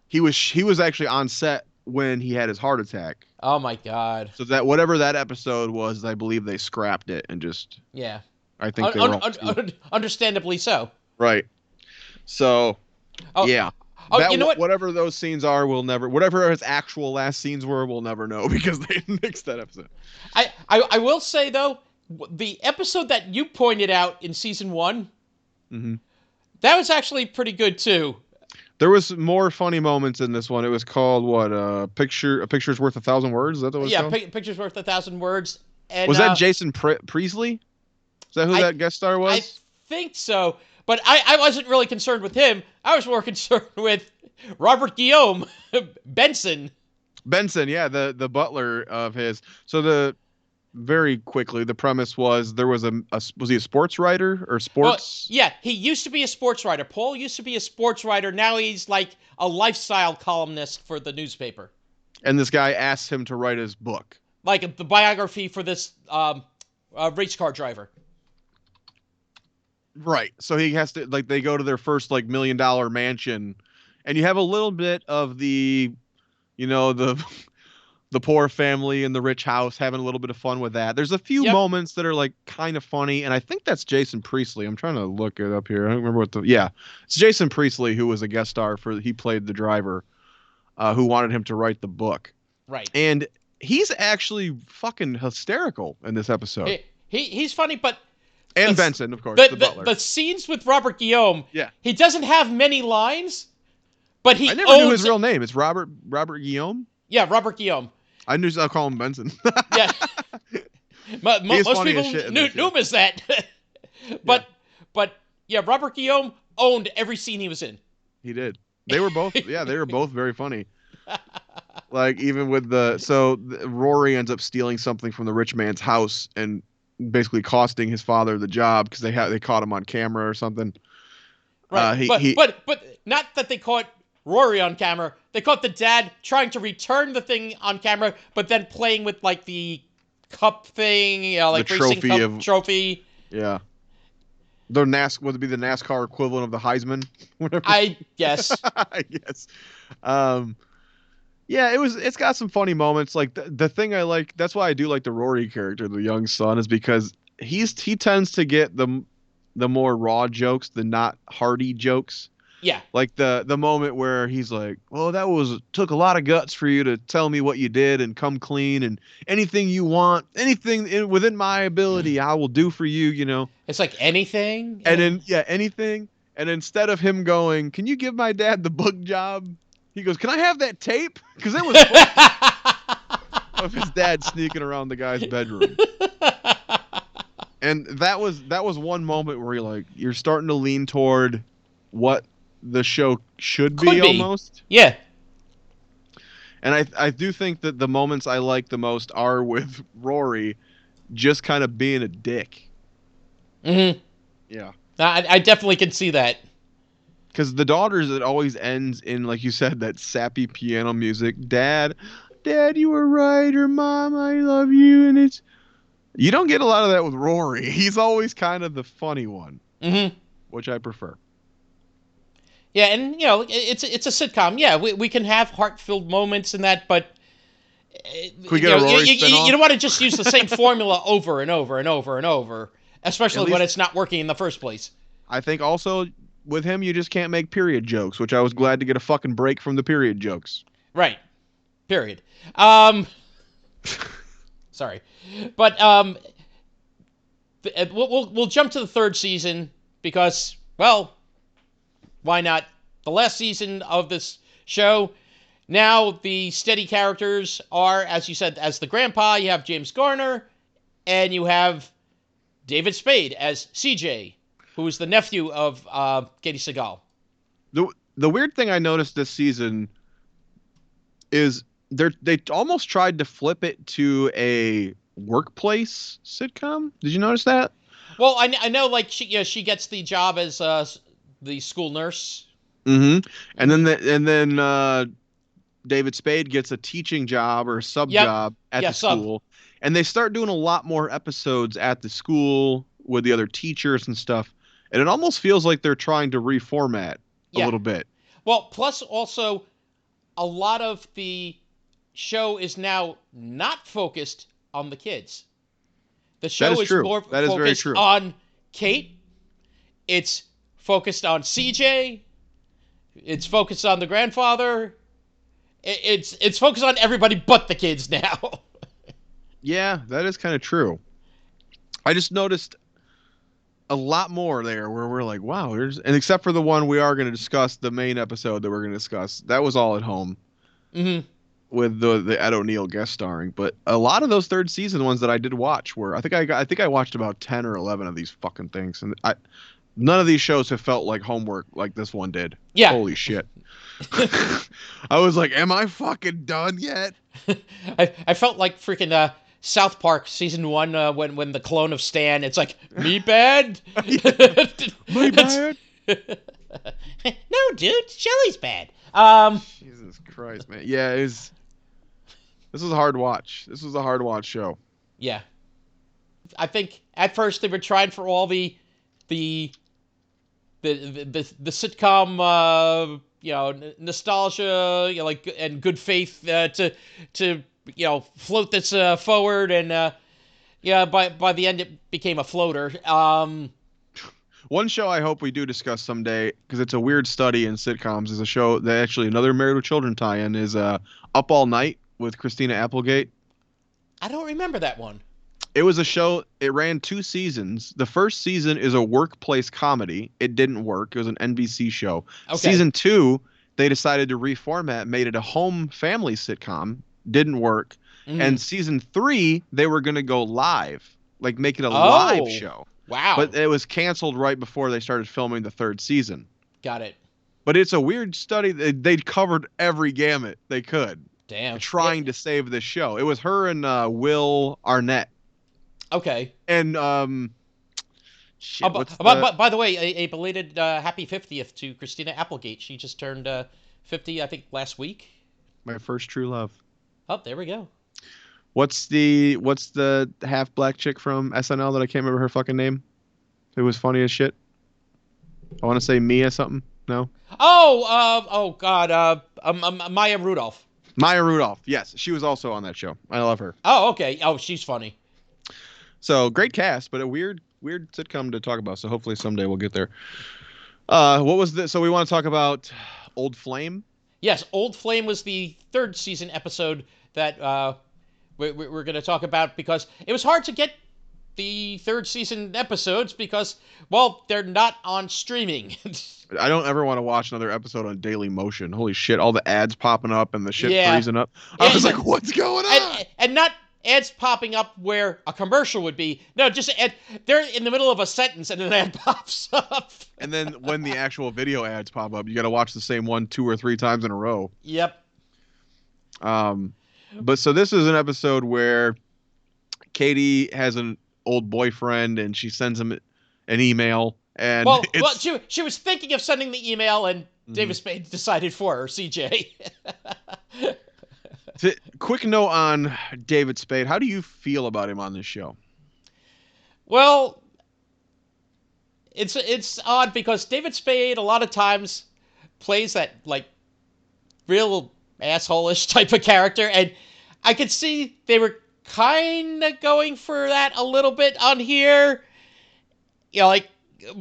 He was actually on set when he had his heart attack. Oh my God! So that whatever that episode was, I believe they scrapped it and just. Yeah. I think they were understandably so. Right. So. Yeah. Oh, you know what? Whatever those scenes are, whatever his actual last scenes were, we'll never know because they nixed that episode. I will say, though, the episode that you pointed out in season 1, mm-hmm. that was actually pretty good, too. There was more funny moments in this one. It was called, A Picture's Worth 1,000 Words? Is that what it was called? Yeah, Picture's Worth 1,000 Words. And, was that Jason Priestley? Is that who that guest star was? I think so. But I wasn't really concerned with him. I was more concerned with Robert Guillaume, Benson. Benson, yeah, the butler of his. So very quickly, the premise was there was was he a sports writer or Well, sports? yeah, he used to be a sports writer. Paul used to be a sports writer. Now he's like a lifestyle columnist for the newspaper. And this guy asked him to write his book. Like the biography for this race car driver. Right. So he has to, like, they go to their first like $1 million mansion, and you have a little bit of the, the poor family in the rich house having a little bit of fun with that. There's a few moments that are like kind of funny, and I think that's Jason Priestley. I'm trying to look it up here. I don't remember it's Jason Priestley, who was a guest star he played the driver, who wanted him to write the book. Right. And he's actually fucking hysterical in this episode. He's funny, but and Benson, of course, the butler. The scenes with Robert Guillaume, yeah, he doesn't have many lines, but I never knew his real name. It's Robert Guillaume. Yeah, Robert Guillaume. I'll call him Benson. Yeah. Most people knew him as that. But yeah, Robert Guillaume owned every scene he was in. He did. They were both they were both very funny. Like even with Rory ends up stealing something from the rich man's house and basically costing his father the job because they caught him on camera or something. Right. But not that they caught Rory on camera. They caught the dad trying to return the thing on camera, but then playing with like the cup thing, like the racing cup trophy. Yeah. Would it be the NASCAR equivalent of the Heisman? Whatever. I guess. I guess. Yeah, it's got some funny moments. Like the thing I like, that's why I do like the Rory character, the young son, is because he tends to get the more raw jokes, the not hearty jokes. Yeah. Like the moment where he's like, "Well, took a lot of guts for you to tell me what you did and come clean, and anything you want, anything within my ability, I will do for you, It's like anything. And then anything. And instead of him going, "Can you give my dad the book job?" He goes, "Can I have that tape?" Because it was of his dad sneaking around the guy's bedroom. And that was one moment where you're starting to lean toward what the show should be almost. Yeah. And I do think that the moments I like the most are with Rory just kind of being a dick. Mm-hmm. Yeah. I definitely can see that. Because the Daughters, it always ends in, like you said, that sappy piano music. Dad, you were right, or Mom, I love you. And you don't get a lot of that with Rory. He's always kind of the funny one, which I prefer. Yeah, and it's a sitcom. Yeah, we can have heart-filled moments in that, but can we get a Rory spin-off? You don't want to just use the same formula over and over and over and over, especially when it's not working in the first place. I think also with him, you just can't make period jokes, which I was glad to get a fucking break from the period jokes. Right. Period. Sorry, but we'll jump to the third season because, well, why not? The last season of this show. Now the steady characters are, as you said, as the grandpa, you have James Garner, and you have David Spade as CJ, who is the nephew of Katie Seagal. The weird thing I noticed this season is they almost tried to flip it to a workplace sitcom. Did you notice that? Well, I know, like she gets the job as the school nurse. Mm-hmm. And then David Spade gets a teaching job or a sub job at the school. And they start doing a lot more episodes at the school with the other teachers and stuff. And it almost feels like they're trying to reformat a little bit. Well, plus also a lot of the show is now not focused on the kids. The show is more focused on Kate. It's focused on CJ. It's focused on the grandfather. It's focused on everybody but the kids now. Yeah, that is kind of true. I just noticed a lot more there where we're like, wow, and except for the one we are going to discuss, the main episode that we're going to discuss, that was all at home. Mm-hmm. With the Ed O'Neill guest starring. But a lot of those third season ones that I did watch were, I think I watched about 10 or 11 of these fucking things, and None of these shows have felt like homework like this one did. Yeah. Holy shit. I was like, am I fucking done yet? I felt like freaking South Park season 1 when the clone of Stan, it's like, me bad? Me bad? No, dude, Shelly's bad. Jesus Christ, man. Yeah, this was a hard watch. This was a hard watch show. Yeah. I think at first they were trying for all the sitcom nostalgia, like, and good faith to float this forward, and by the end it became a floater. One show I hope we do discuss someday, because it's a weird study in sitcoms, is a show that actually another Married with Children tie-in is Up All Night with Christina Applegate. I don't remember that one. It was a show, it ran 2 seasons. The first season is a workplace comedy. It didn't work. It was an NBC show. Okay. Season 2, they decided to reformat, made it a home family sitcom. Didn't work. And season 3, they were going to go live, like make it a live show. Wow. But it was canceled right before they started filming the 3rd season. Got it. But it's a weird study. They'd covered every gamut they could. Damn. Trying to save this show. It was her and Will Arnett. Okay. And shit, by the way, a belated happy 50th to Christina Applegate. She just turned 50, I think, last week. My first true love. Oh, there we go. What's the half black chick from SNL that I can't remember her fucking name? It was funny as shit. I want to say Mia something. No. Oh God. Maya Rudolph. Maya Rudolph. Yes, she was also on that show. I love her. Oh, okay. Oh, she's funny. So great cast, but a weird sitcom to talk about. So hopefully someday we'll get there. What was the? So we want to talk about Old Flame. Yes, Old Flame was the 3rd season episode that we're going to talk about, because it was hard to get the 3rd season episodes because, well, they're not on streaming. I don't ever want to watch another episode on Daily Motion. Holy shit, all the ads popping up and the shit freezing up. I was like, what's going on? And not ads popping up where a commercial would be. No, just they're in the middle of a sentence and an ad pops up. And then when the actual video ads pop up, you got to watch the same one 2 or 3 times in a row. Yep. But so this is an episode where Katie has an old boyfriend and she sends him an email. And she was thinking of sending the email, and David Spade decided for her, CJ. Quick note on David Spade. How do you feel about him on this show? Well, it's odd because David Spade a lot of times plays that, like, real asshole-ish type of character, and I could see they were kind of going for that a little bit on here.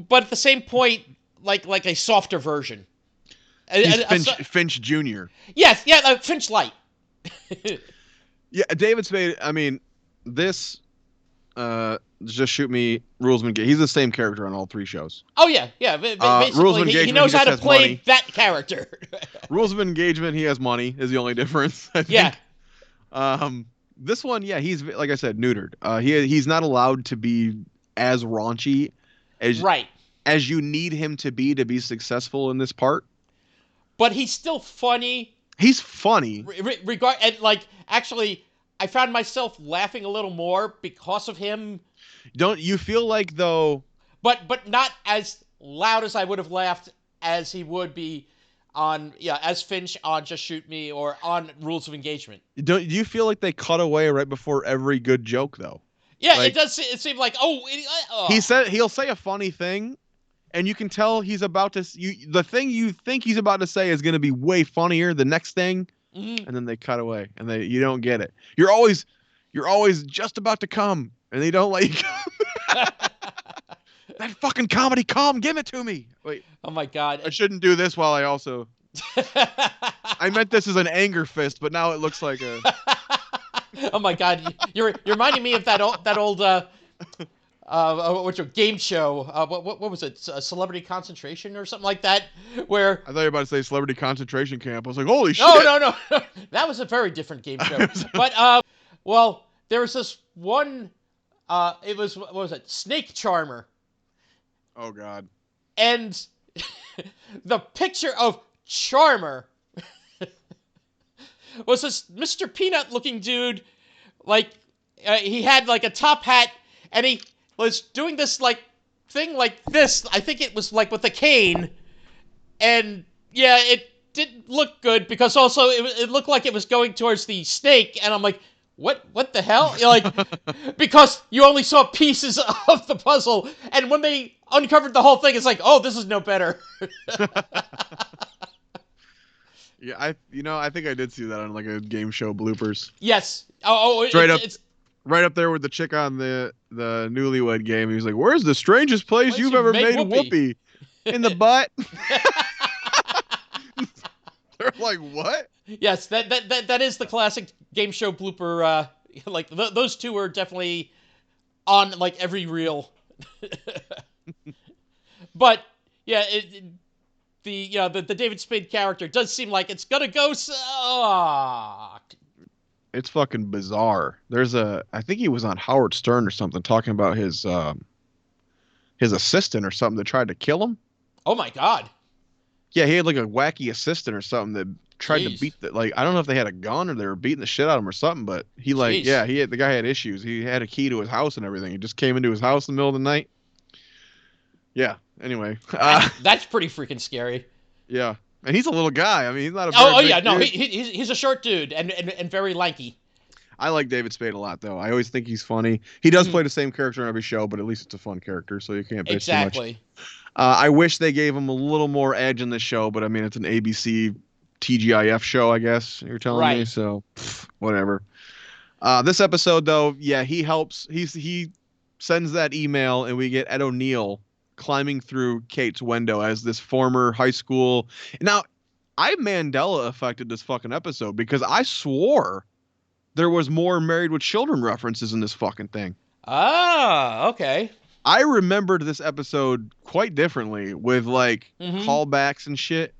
But at the same point, like a softer version. He's Finch Jr. Yes, yeah, Finch Light. Yeah, David Spade, I mean, this Just Shoot Me, Rules of Engagement, he's the same character on all 3 shows. Oh, yeah. Basically, he knows how to play money. That character. Rules of Engagement, he has money, is the only difference, I think. Yeah. This one, yeah, he's, like I said, neutered. He's not allowed to be as raunchy as you need him to be successful in this part. But he's still funny. He's funny. Actually, I found myself laughing a little more because of him. Don't you feel like, though? But not as loud as I would have laughed as he would be as Finch on Just Shoot Me or on Rules of Engagement. Do you feel like they cut away right before every good joke, though? Yeah, it does. It seemed like he'll say a funny thing, and you can tell he's about to. The thing you think he's about to say is going to be way funnier. The next thing, and then they cut away, and you don't get it. You're always just about to come, and they don't let you come. That fucking comedy, come, give it to me. Wait. Oh my God. I shouldn't do this while I also. I meant this as an anger fist, but now it looks like a. Oh my God, you're reminding me of that old what's your game show? What was it? Celebrity Concentration or something like that? Where I thought you were about to say Celebrity Concentration Camp. I was like, holy shit! No, that was a very different game show. But well, there was this one. It was what was it? Snake Charmer. Oh God. And the picture of Charmer was this Mr. Peanut-looking dude, like, he had, like, a top hat, and he was doing this, like, thing like this. I think it was, like, with a cane, and, yeah, it didn't look good, because also it looked like it was going towards the snake, and I'm like, what the hell? You're like, because you only saw pieces of the puzzle, and when they uncovered the whole thing, it's like, oh, this is no better. Yeah, I think I did see that on like a game show bloopers. Yes. It's Right up there with the chick on the Newlywed Game. He was like, "Where's the strangest place you've you've ever made made whoopee?" whoopee? In the butt." They're like, "What?" Yes, that is the classic game show blooper. Like those two are definitely on like every reel. But yeah, the David Spade character does seem like it's gonna go. It's fucking bizarre. I think he was on Howard Stern or something talking about his assistant or something that tried to kill him. Oh my God. Yeah, he had like a wacky assistant or something that tried to beat I don't know if they had a gun or they were beating the shit out of him or something, but the guy had issues. He had a key to his house and everything. He just came into his house in the middle of the night. Yeah. Anyway, that's pretty freaking scary. Yeah, and he's a little guy. I mean, he's not a. He's a short dude and very lanky. I like David Spade a lot, though. I always think he's funny. He does play the same character in every show, but at least it's a fun character, so you can't bitch too much. I wish they gave him a little more edge in this show, but I mean, it's an ABC TGIF show, I guess you're telling me. So whatever. This episode, though, yeah, he helps. He sends that email, and we get Ed O'Neill climbing through Kate's window as this former high school. Now, I Mandela affected this fucking episode because I swore there was more Married with Children references in this fucking thing. Ah, okay. I remembered this episode quite differently with like callbacks and shit.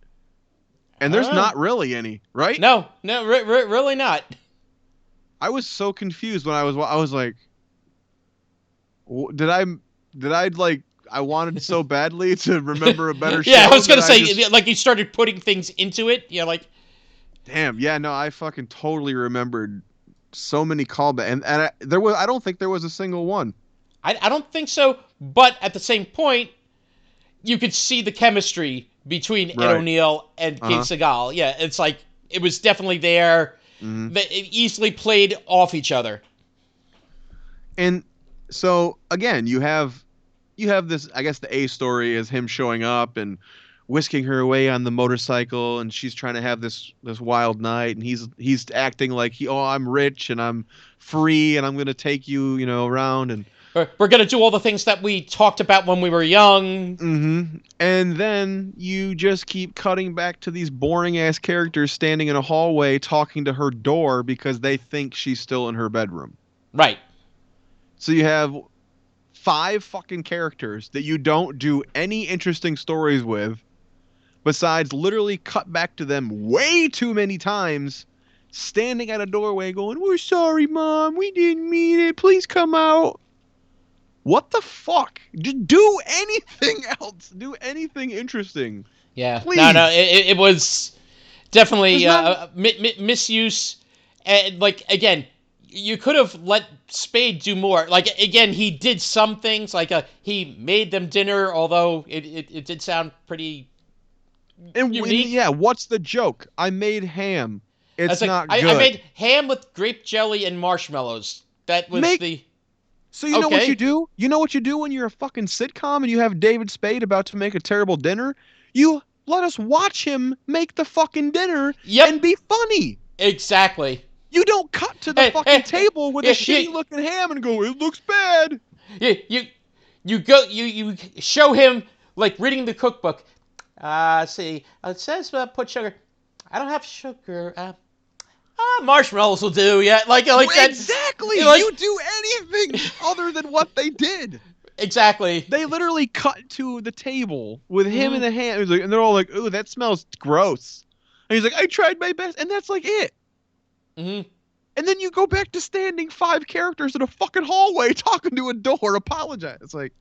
And there's not really any, right? No, really not. I was so confused when I was like, did I like, I wanted so badly to remember a better show. Yeah, I was going to say, like you started putting things into it. Yeah, like. Damn, yeah, no, I fucking totally remembered so many callbacks. And I don't think there was a single one. I don't think so, but at the same point, you could see the chemistry between Ed O'Neill and Kate Segal. Yeah, it's like, it was definitely there. They easily played off each other. And so, again, you have this, I guess the A story is him showing up and whisking her away on the motorcycle, and she's trying to have this wild night, and he's acting like I'm rich and I'm free and I'm going to take you, around, and we're going to do all the things that we talked about when we were young. Mm-hmm. And then you just keep cutting back to these boring ass characters standing in a hallway talking to her door because they think she's still in her bedroom. Right. So you have 5 fucking characters that you don't do any interesting stories with, besides literally cut back to them way too many times, standing at a doorway going, "We're sorry, Mom. We didn't mean it. Please come out." What the fuck? Just do anything else. Do anything interesting. Yeah. Please. No. It was definitely misuse. And, like, again, you could have let Spade do more. Like, again, he did some things. Like, he made them dinner, although it did sound pretty unique. Yeah, what's the joke? I made ham. It's not good. I made ham with grape jelly and marshmallows. That was So you know what you do? You know what you do when you're a fucking sitcom and you have David Spade about to make a terrible dinner? You let us watch him make the fucking dinner and be funny. Exactly. You don't cut to the fucking table with a shitty looking ham and go, "It looks bad." You show him like reading the cookbook. See, it says put sugar. I don't have sugar. Marshmallows will do. Yeah, like exactly. You do anything other than what they did. Exactly. They literally cut to the table with him in the hand, and they're all like, "Ooh, that smells gross." And he's like, "I tried my best," and that's like it. Mm-hmm. And then you go back to standing 5 characters in a fucking hallway talking to a door, apologize. It's like,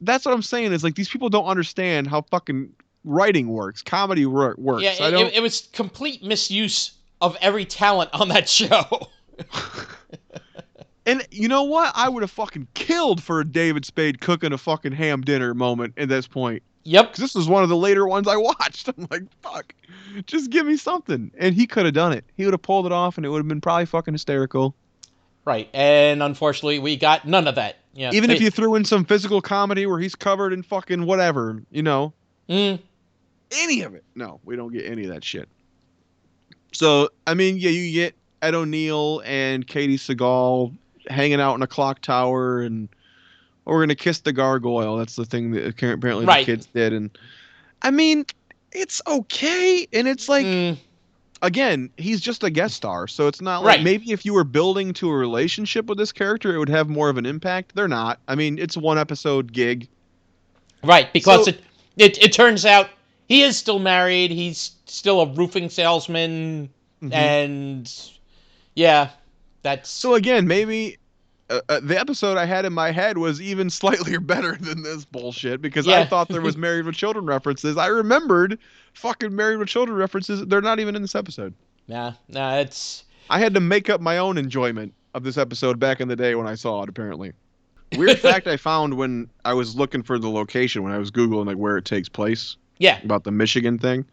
That's what I'm saying. Is like these people don't understand how fucking writing works, comedy Yeah, works. I don't. it was complete misuse of every talent on that show. And you know what? I would have fucking killed for a David Spade cooking a fucking ham dinner moment at this point. Yep. Because this was one of the later ones I watched. I'm like, fuck, just give me something. And he could have done it. He would have pulled it off, and it would have been probably fucking hysterical. Right, and unfortunately, we got none of that. Yeah, Even if you threw in some physical comedy where he's covered in fucking whatever, any of it. No, we don't get any of that shit. So, I mean, yeah, you get Ed O'Neill and Katie Seagal hanging out in a clock tower, and we're gonna kiss the gargoyle. That's the thing that apparently the kids did, and I mean, it's okay, and it's like, again, he's just a guest star, so it's not like maybe if you were building to a relationship with this character, it would have more of an impact. They're not. I mean, it's a 1-episode gig, right? Because it turns out he is still married. He's still a roofing salesman, and yeah. So again, maybe the episode I had in my head was even slightly better than this bullshit because I thought there was Married with Children references. I remembered fucking Married with Children references. They're not even in this episode. Nah, it's... I had to make up my own enjoyment of this episode back in the day when I saw it, apparently. Weird fact I found when I was looking for the location, when I was Googling like where it takes place. Yeah. About the Michigan thing.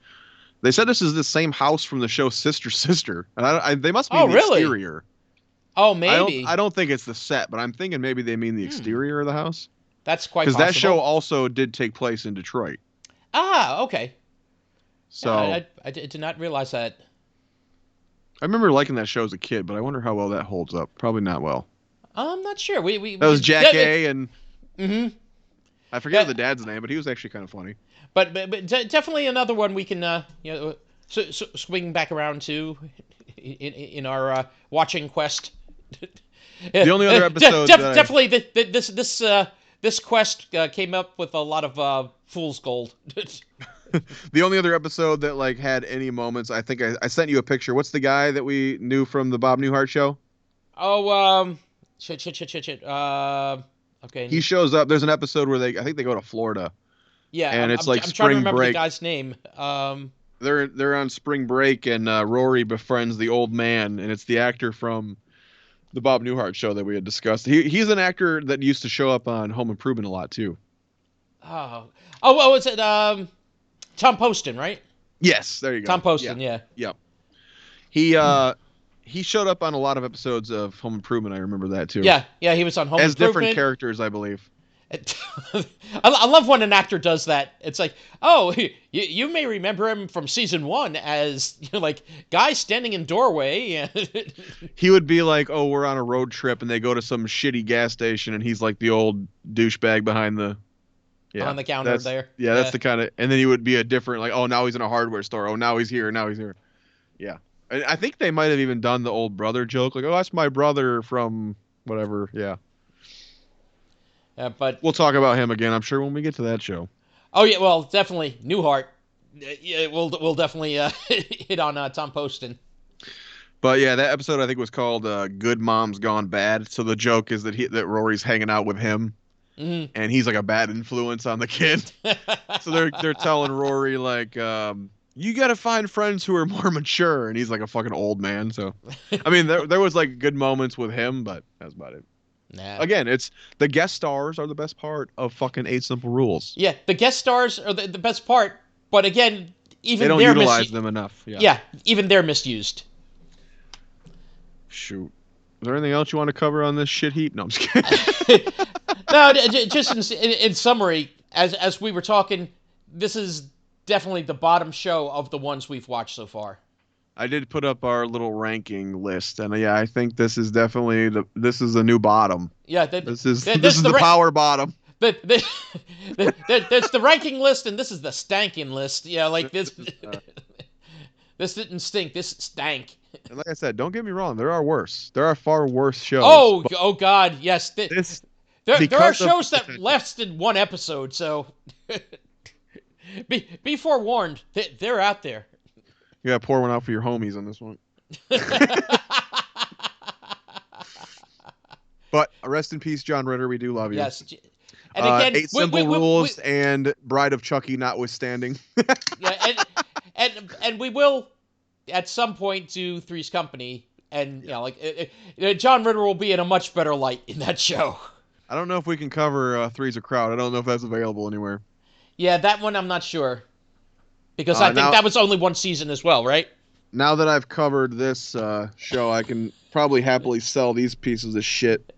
They said this is the same house from the show Sister Sister. And they must be the exterior. Oh, maybe. I don't think it's the set, but I'm thinking maybe they mean the exterior of the house. That's quite possible. Because that show also did take place in Detroit. Ah, okay. So I did not realize that. I remember liking that show as a kid, but I wonder how well that holds up. Probably not well. I'm not sure. That was Jack A. and I forget the dad's name, but he was actually kind of funny. But definitely another one we can swing back around to in our watching quest. The only other episode definitely this quest came up with a lot of fool's gold. The only other episode that like had any moments, I think I sent you a picture. What's the guy that we knew from the Bob Newhart show? Oh, shit. Okay. He shows up. There's an episode where I think they go to Florida. Yeah, and it's like I'm spring trying to remember break. The guy's name. They're on spring break, and Rory befriends the old man, and it's the actor from the Bob Newhart show that we had discussed. He's an actor that used to show up on Home Improvement a lot too. Oh, is it Tom Poston, right? Yes, there you go. Tom Poston, yeah. Yep. He showed up on a lot of episodes of Home Improvement. I remember that too. Yeah, he was on Home Improvement. As different characters, I believe. I love when an actor does that. It's like, oh, you may remember him from season 1 as like guy standing in doorway. He would be like, oh, we're on a road trip, and they go to some shitty gas station, and he's like the old douchebag behind the counter there. Yeah, that's the kind of, and then he would be a different like, oh, now he's in a hardware store. Oh, now he's here. Yeah, I think they might have even done the old brother joke, like, oh, that's my brother from whatever. Yeah. But we'll talk about him again, I'm sure, when we get to that show. Oh yeah, well, definitely Newhart. Yeah, we'll definitely hit on Tom Poston. But yeah, that episode I think was called "Good Mom's Gone Bad." So the joke is that Rory's hanging out with him, and he's like a bad influence on the kid. So they're telling Rory like, you got to find friends who are more mature, and he's like a fucking old man. So, I mean, there was like good moments with him, but that's about it. Nah. Again, it's the guest stars are the best part of fucking 8 Simple Rules. Yeah, the guest stars are the best part, but again, even they don't utilize them enough. Yeah, even they're misused. Shoot. Is there anything else you want to cover on this shit heap? No, I'm just kidding. No, just in summary, as we were talking, this is definitely the bottom show of the ones we've watched so far. I did put up our little ranking list, and yeah, I think this is definitely this is a new bottom. Yeah, this is the power bottom. That's the ranking list, and this is the stanking list. Yeah, like this. This didn't stink. This stank. And like I said, don't get me wrong. There are worse. There are far worse shows. Oh God, yes. There are shows that lasted 1 episode, so be forewarned. They're out there. You gotta pour one out for your homies on this one. But rest in peace, John Ritter. We do love you. Yes. And again, Eight Simple Rules and Bride of Chucky notwithstanding. yeah, and we will at some point do Three's Company, and John Ritter will be in a much better light in that show. I don't know if we can cover Three's a Crowd. I don't know if that's available anywhere. Yeah, that one I'm not sure, because I think that was only one season as well, right? Now that I've covered this show, I can probably happily sell these pieces of shit.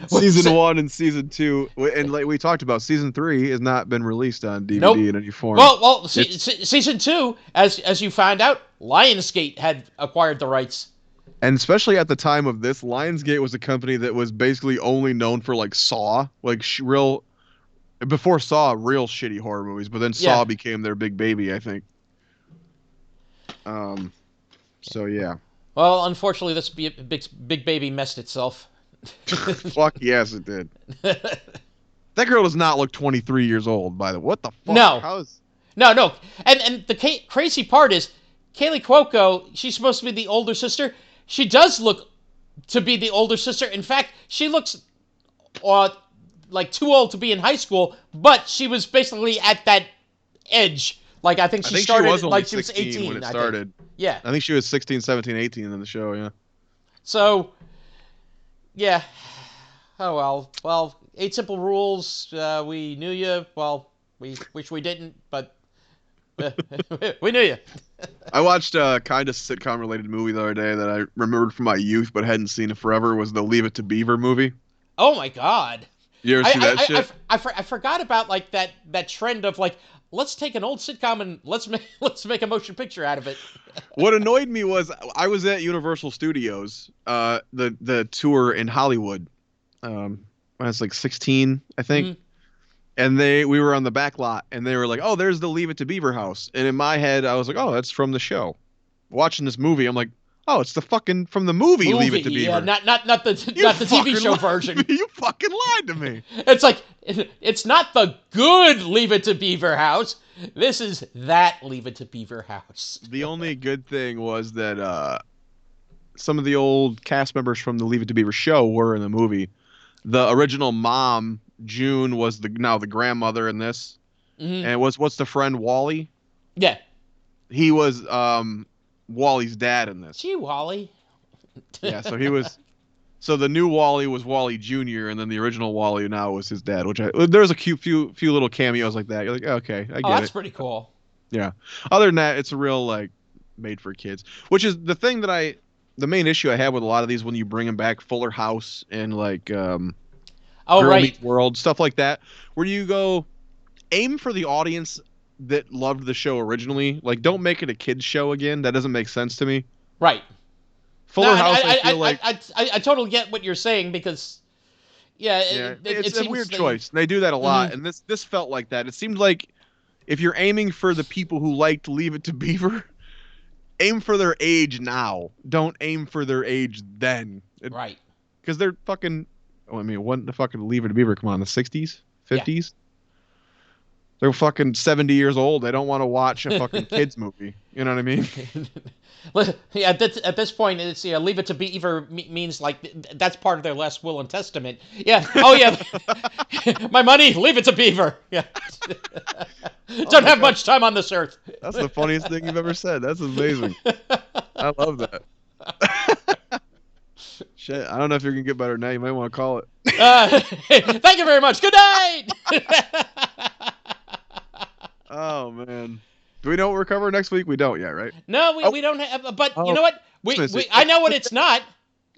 Season 1 and Season 2, and like we talked about, Season 3 has not been released on DVD in any form. Well, Season 2, as you found out, Lionsgate had acquired the rights. And especially at the time of this, Lionsgate was a company that was basically only known for like Saw, like before Saw, real shitty horror movies. But then Saw became their big baby, I think. So yeah. Well, unfortunately, this big baby messed itself. Fuck yes, it did. That girl does not look 23 years old, by the way. What the fuck? No. No. And the crazy part is, Kaylee Cuoco, she's supposed to be the older sister. She does look to be the older sister. In fact, she looks like too old to be in high school, but she was basically at that edge. Like, I think she started like she was 18 when it started. Yeah. I think she was 16, 17, 18 in the show, yeah. So, yeah. Oh, well. Well, 8 Simple Rules, we knew you. Well, we wish we didn't, but we knew you. I watched a kind of sitcom-related movie the other day that I remembered from my youth but hadn't seen it forever. Was the Leave It to Beaver movie. Oh, my God. You ever see that shit? I forgot about, like, that trend of, like, let's take an old sitcom and let's make a motion picture out of it. What annoyed me was I was at Universal Studios, the tour in Hollywood, when I was like 16, I think. Mm-hmm. And we were on the back lot, and they were like, "Oh, there's the Leave It to Beaver house." And in my head, I was like, "Oh, that's from the show." Watching this movie, I'm like, "Oh, it's the fucking from the movie Leave It to Beaver." Yeah, not the TV show version. You fucking lied to me. It's like it's not the good Leave It to Beaver house. This is that Leave It to Beaver house. The only good thing was that some of the old cast members from the Leave It to Beaver show were in the movie. The original mom, June, was now the grandmother in this. Mm-hmm. And what's the friend, Wally? Yeah. He was Wally's dad in this. Gee, Wally. Yeah, so he was. So the new Wally was Wally Jr., and then the original Wally now was his dad. There's a few little cameos like that. You're like, okay, I get it. Oh, that's pretty cool. Yeah. Other than that, it's a real like made for kids, which is the thing that the main issue I have with a lot of these when you bring them back, Fuller House and like Girl Meets World, stuff like that, where you go aim for the audience that loved the show originally. Like, don't make it a kids show again. That doesn't make sense to me. Right. Fuller House, I feel like I totally get what you're saying because, it's a weird choice. They do that a lot, and this felt like that. It seemed like if you're aiming for the people who liked Leave It to Beaver, aim for their age now. Don't aim for their age then. Right. Because they're fucking. Oh, I mean, when the fucking Leave It to Beaver come on, the 60s, 50s. Yeah. They're fucking 70 years old. They don't want to watch a fucking kids movie. You know what I mean? Yeah, at this point, it's Leave It to Beaver means like that's part of their last will and testament. Yeah. Oh yeah. My money, leave it to Beaver. Yeah. Don't have much time on this earth. That's the funniest thing you've ever said. That's amazing. I love that. Shit, I don't know if you're gonna get better now. You might want to call it. Thank you very much. Good night. Oh man. Do we know what we're covering next week? We don't yet, right? No, we don't have. But you know what? I know what it's not.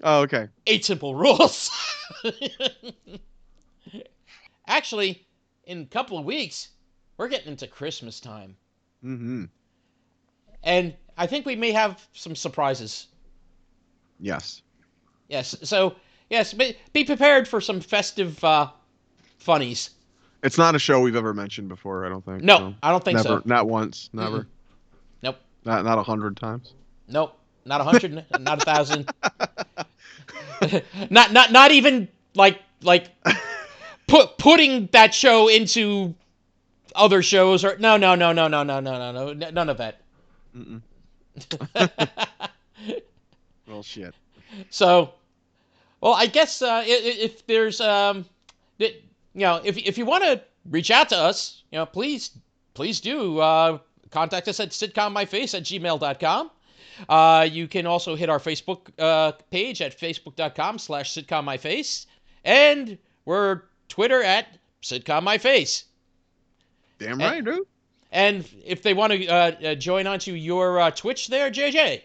Oh, okay. 8 Simple Rules. Actually, in a couple of weeks, we're getting into Christmas time. Mm-hmm. And I think we may have some surprises. Yes. Yes. So, yes, be prepared for some festive funnies. It's not a show we've ever mentioned before, I don't think. No, so. I don't think never, so. Not once. Never. Mm-mm. Nope. Not 100 times. Nope. Not 100. Not 1,000. Not even like putting that show into other shows or no. None of that. Well, shit. So, Well, I guess if there's if you want to reach out to us, please do contact us at sitcommyface@gmail.com. You can also hit our Facebook page at facebook.com/sitcommyface, and we're Twitter at sitcommyface. Damn right, dude. And if they want to join onto your Twitch there, JJ.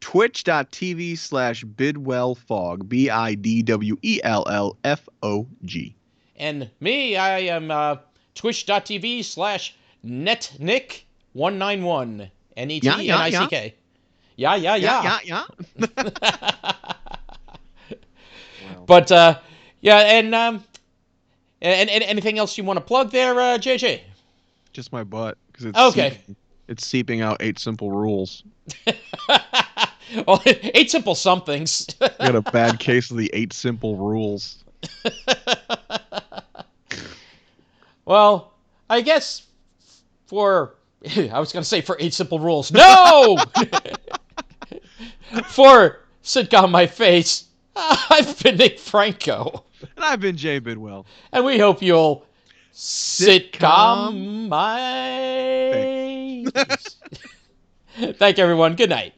Twitch.tv/bidwellfog, BIDWELLFOG. And me, I am twitch.tv/netnick191, NETNICK. Yeah. But and anything else you want to plug there, JJ? Just my butt, because it's seeping out 8 simple rules. Well, 8 simple somethings. I got a bad case of the 8 simple rules. Well, I guess I was going to say for 8 simple rules. No! For Sitcom My Face, I've been Nick Franco. And I've been Jay Bidwell. And we hope you'll Sitcom My Face. Thank you, everyone. Good night.